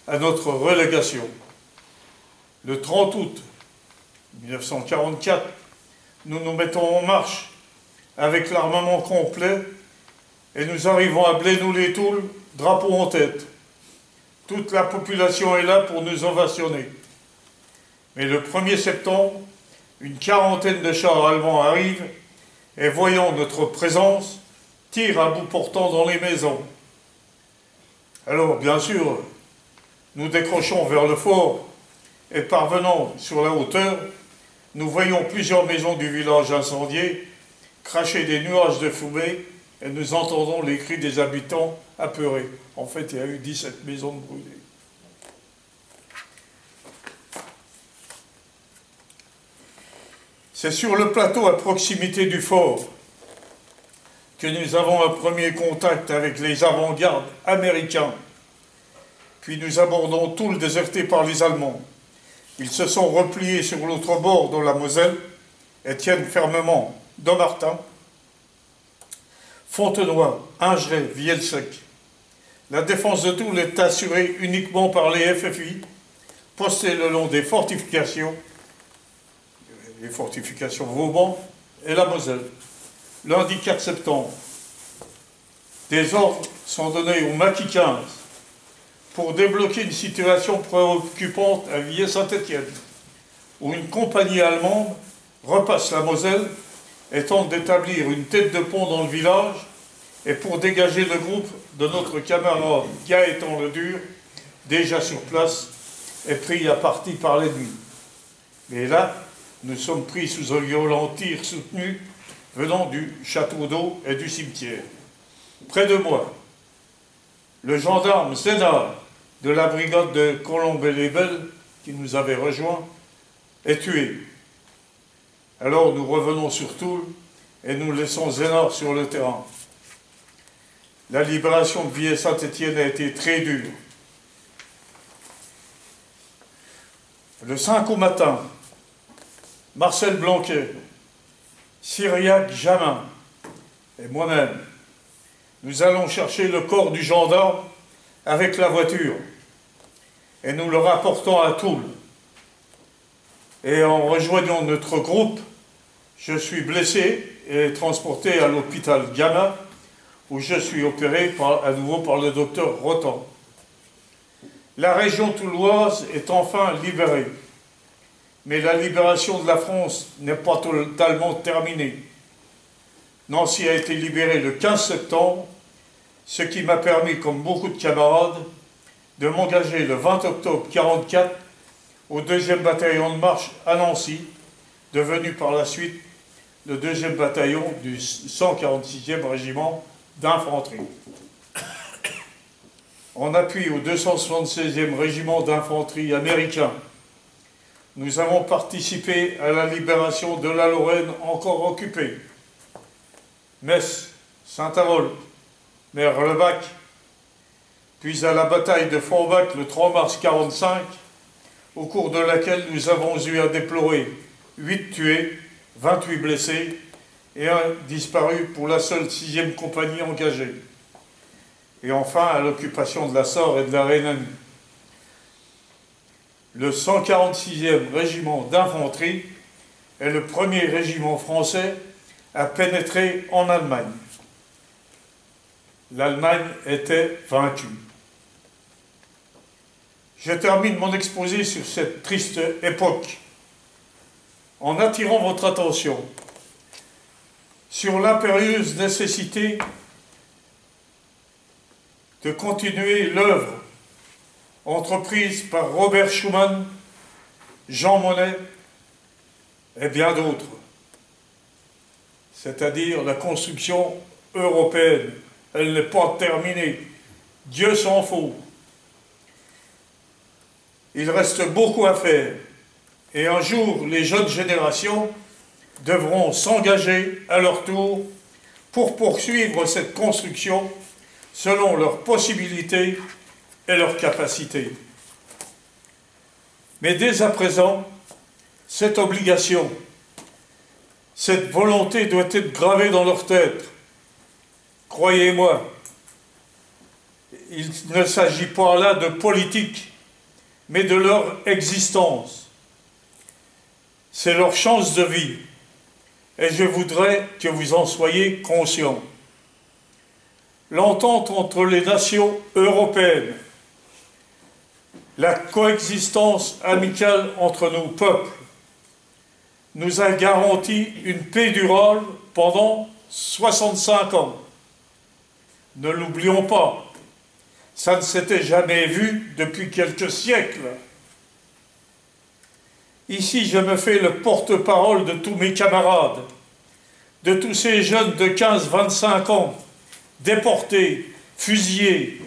Speaker 1: à notre relégation. Le 30 août 1944, nous nous mettons en marche avec l'armement complet et nous arrivons à Blénoux-les-Toules, drapeau en tête. Toute la population est là pour nous ovationner. Mais le 1er septembre, une quarantaine de chars allemands arrivent et, voyant notre présence, tirent à bout portant dans les maisons. Alors, bien sûr, nous décrochons vers le fort et parvenant sur la hauteur, nous voyons plusieurs maisons du village incendiées, cracher des nuages de fumée et nous entendons les cris des habitants apeurés. En fait, il y a eu 17 maisons brûlées. C'est sur le plateau à proximité du fort que nous avons un premier contact avec les avant-gardes américains. Puis nous abordons Toul déserté par les Allemands. Ils se sont repliés sur l'autre bord de la Moselle et tiennent fermement Dommartin, Fontenoy, Ingeret, Vielle-Sec. La défense de Toul est assurée uniquement par les FFI, postés le long des fortifications, les fortifications Vauban et la Moselle. Lundi 4 septembre, des ordres sont donnés au maquis 15 pour débloquer une situation préoccupante à Villers-Saint-Étienne, où une compagnie allemande repasse la Moselle et tente d'établir une tête de pont dans le village, et pour dégager le groupe de notre camarade Gaëtan Ledur, déjà sur place, et pris à partie par l'ennemi. Mais là, nous sommes pris sous un violent tir soutenu venant du château d'eau et du cimetière. Près de moi, le gendarme Sénard de la brigade de Colombey-les-Belles, qui nous avait rejoints, est tué. Alors nous revenons sur Toul et nous laissons Zénard sur le terrain. La libération de Villers-Saint-Étienne a été très dure. Le 5 au matin, Marcel Blanquet, Cyriaque Jamin et moi-même, nous allons chercher le corps du gendarme avec la voiture et nous le rapportons à Toul. Et en rejoignant notre groupe, je suis blessé et transporté à l'hôpital Gama, où je suis opéré à nouveau par le docteur Rotan. La région touloise est enfin libérée. Mais la libération de la France n'est pas totalement terminée. Nancy a été libérée le 15 septembre, ce qui m'a permis, comme beaucoup de camarades, de m'engager le 20 octobre 1944 au 2e bataillon de marche à Nancy, devenu par la suite le 2e bataillon du 146e régiment d'infanterie. En appui au 276e régiment d'infanterie américain, nous avons participé à la libération de la Lorraine encore occupée. Metz, Saint-Avold, Merlebach, puis à la bataille de Forbach le 3 mars 1945, au cours de laquelle nous avons eu à déplorer 8 tués, 28 blessés et 1 disparu pour la seule 6e compagnie engagée. Et enfin à l'occupation de la Sarre et de la Rhénanie. Le 146e régiment d'infanterie est le premier régiment français à pénétrer en Allemagne. L'Allemagne était vaincue. Je termine mon exposé sur cette triste époque en attirant votre attention sur l'impérieuse nécessité de continuer l'œuvre entreprise par Robert Schuman, Jean Monnet et bien d'autres, c'est-à-dire la construction européenne. Elle n'est pas terminée, Dieu s'en faut. Il reste beaucoup à faire, et un jour, les jeunes générations devront s'engager à leur tour pour poursuivre cette construction selon leurs possibilités et leurs capacités. Mais dès à présent, cette obligation, cette volonté doit être gravée dans leur tête. Croyez-moi, il ne s'agit pas là de politique, mais de leur existence. C'est leur chance de vie, et je voudrais que vous en soyez conscients. L'entente entre les nations européennes, la coexistence amicale entre nos peuples, nous a garanti une paix durable pendant 65 ans. Ne l'oublions pas, ça ne s'était jamais vu depuis quelques siècles. Ici, je me fais le porte-parole de tous mes camarades, de tous ces jeunes de 15-25 ans, déportés, fusillés,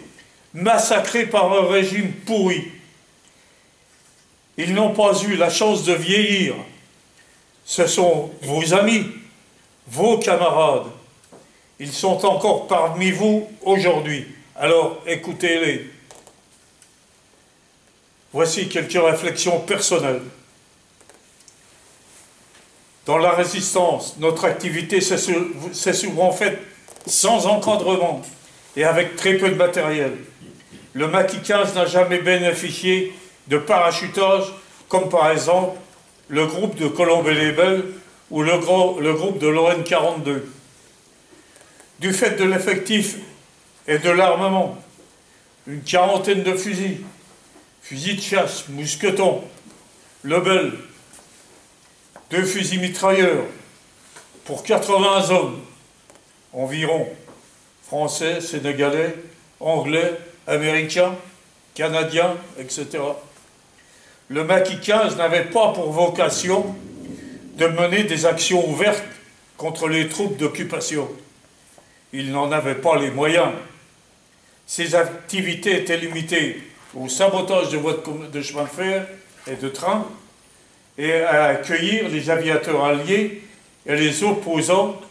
Speaker 1: massacrés par un régime pourri. Ils n'ont pas eu la chance de vieillir. Ce sont vos amis, vos camarades. Ils sont encore parmi vous aujourd'hui. Alors écoutez-les. Voici quelques réflexions personnelles. Dans la résistance, notre activité s'est souvent faite sans encadrement et avec très peu de matériel. Le Maquis 15 n'a jamais bénéficié de parachutage, comme par exemple le groupe de Colombey-les-Belles ou le groupe de Lorraine 42. Du fait de l'effectif et de l'armement, une quarantaine de fusils, fusils de chasse, mousquetons, Lebel, 2 fusils mitrailleurs pour 80 hommes environ, français, sénégalais, anglais, américains, canadiens, etc. Le Maquis 15 n'avait pas pour vocation de mener des actions ouvertes contre les troupes d'occupation. Il n'en avait pas les moyens. Ses activités étaient limitées au sabotage de voies de chemin de fer et de train et à accueillir les aviateurs alliés et les opposants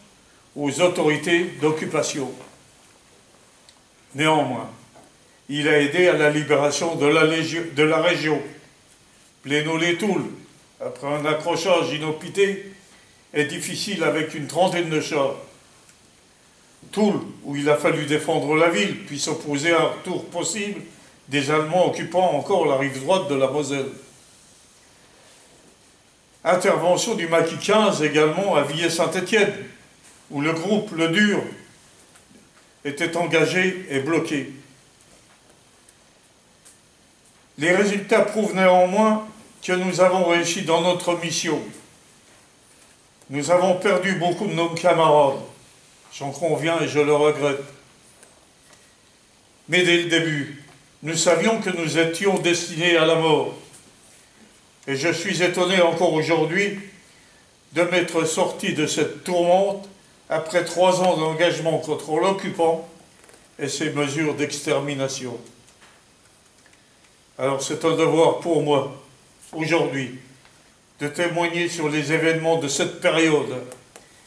Speaker 1: aux autorités d'occupation. Néanmoins, il a aidé à la libération de la région. Pléno-les-Toules, après un accrochage inopité et difficile avec une trentaine de chars. Toul, où il a fallu défendre la ville, puis s'opposer à un retour possible des Allemands occupant encore la rive droite de la Moselle. Intervention du Maquis 15 également à Villers-Saint-Étienne, où le groupe Le Dur était engagé et bloqué. Les résultats prouvent néanmoins que nous avons réussi dans notre mission. Nous avons perdu beaucoup de nos camarades, j'en conviens et je le regrette. Mais dès le début, nous savions que nous étions destinés à la mort. Et je suis étonné encore aujourd'hui de m'être sorti de cette tourmente après 3 ans d'engagement contre l'occupant et ses mesures d'extermination. Alors c'est un devoir pour moi, aujourd'hui, de témoigner sur les événements de cette période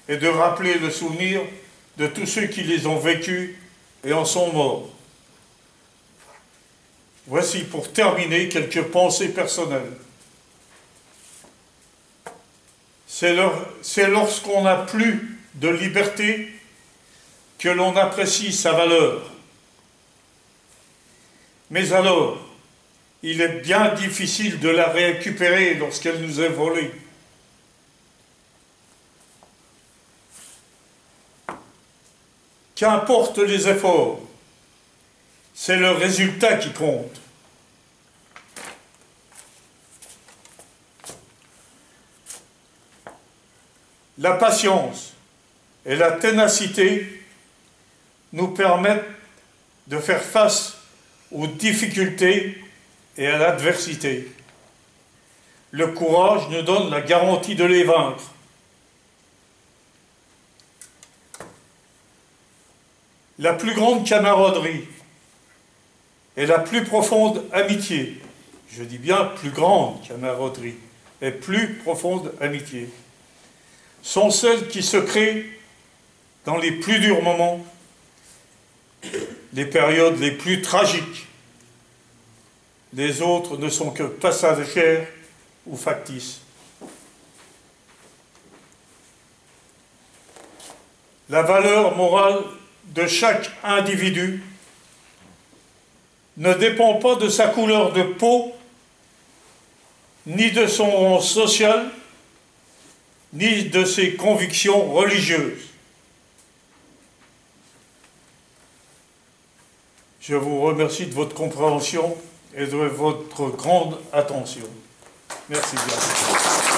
Speaker 1: et de rappeler le souvenir de tous ceux qui les ont vécus et en sont morts. Voici pour terminer quelques pensées personnelles. C'est lorsqu'on n'a plus de liberté que l'on apprécie sa valeur. Mais alors, il est bien difficile de la récupérer lorsqu'elle nous est volée. Qu'importe les efforts, c'est le résultat qui compte. La patience et la ténacité nous permettent de faire face aux difficultés et à l'adversité. Le courage nous donne la garantie de les vaincre. La plus grande camaraderie et la plus profonde amitié, je dis bien plus grande camaraderie et plus profonde amitié, sont celles qui se créent dans les plus durs moments, les périodes les plus tragiques. Les autres ne sont que passagères ou factices. La valeur morale de chaque individu ne dépend pas de sa couleur de peau, ni de son rang social, ni de ses convictions religieuses. Je vous remercie de votre compréhension et de votre grande attention. Merci bien.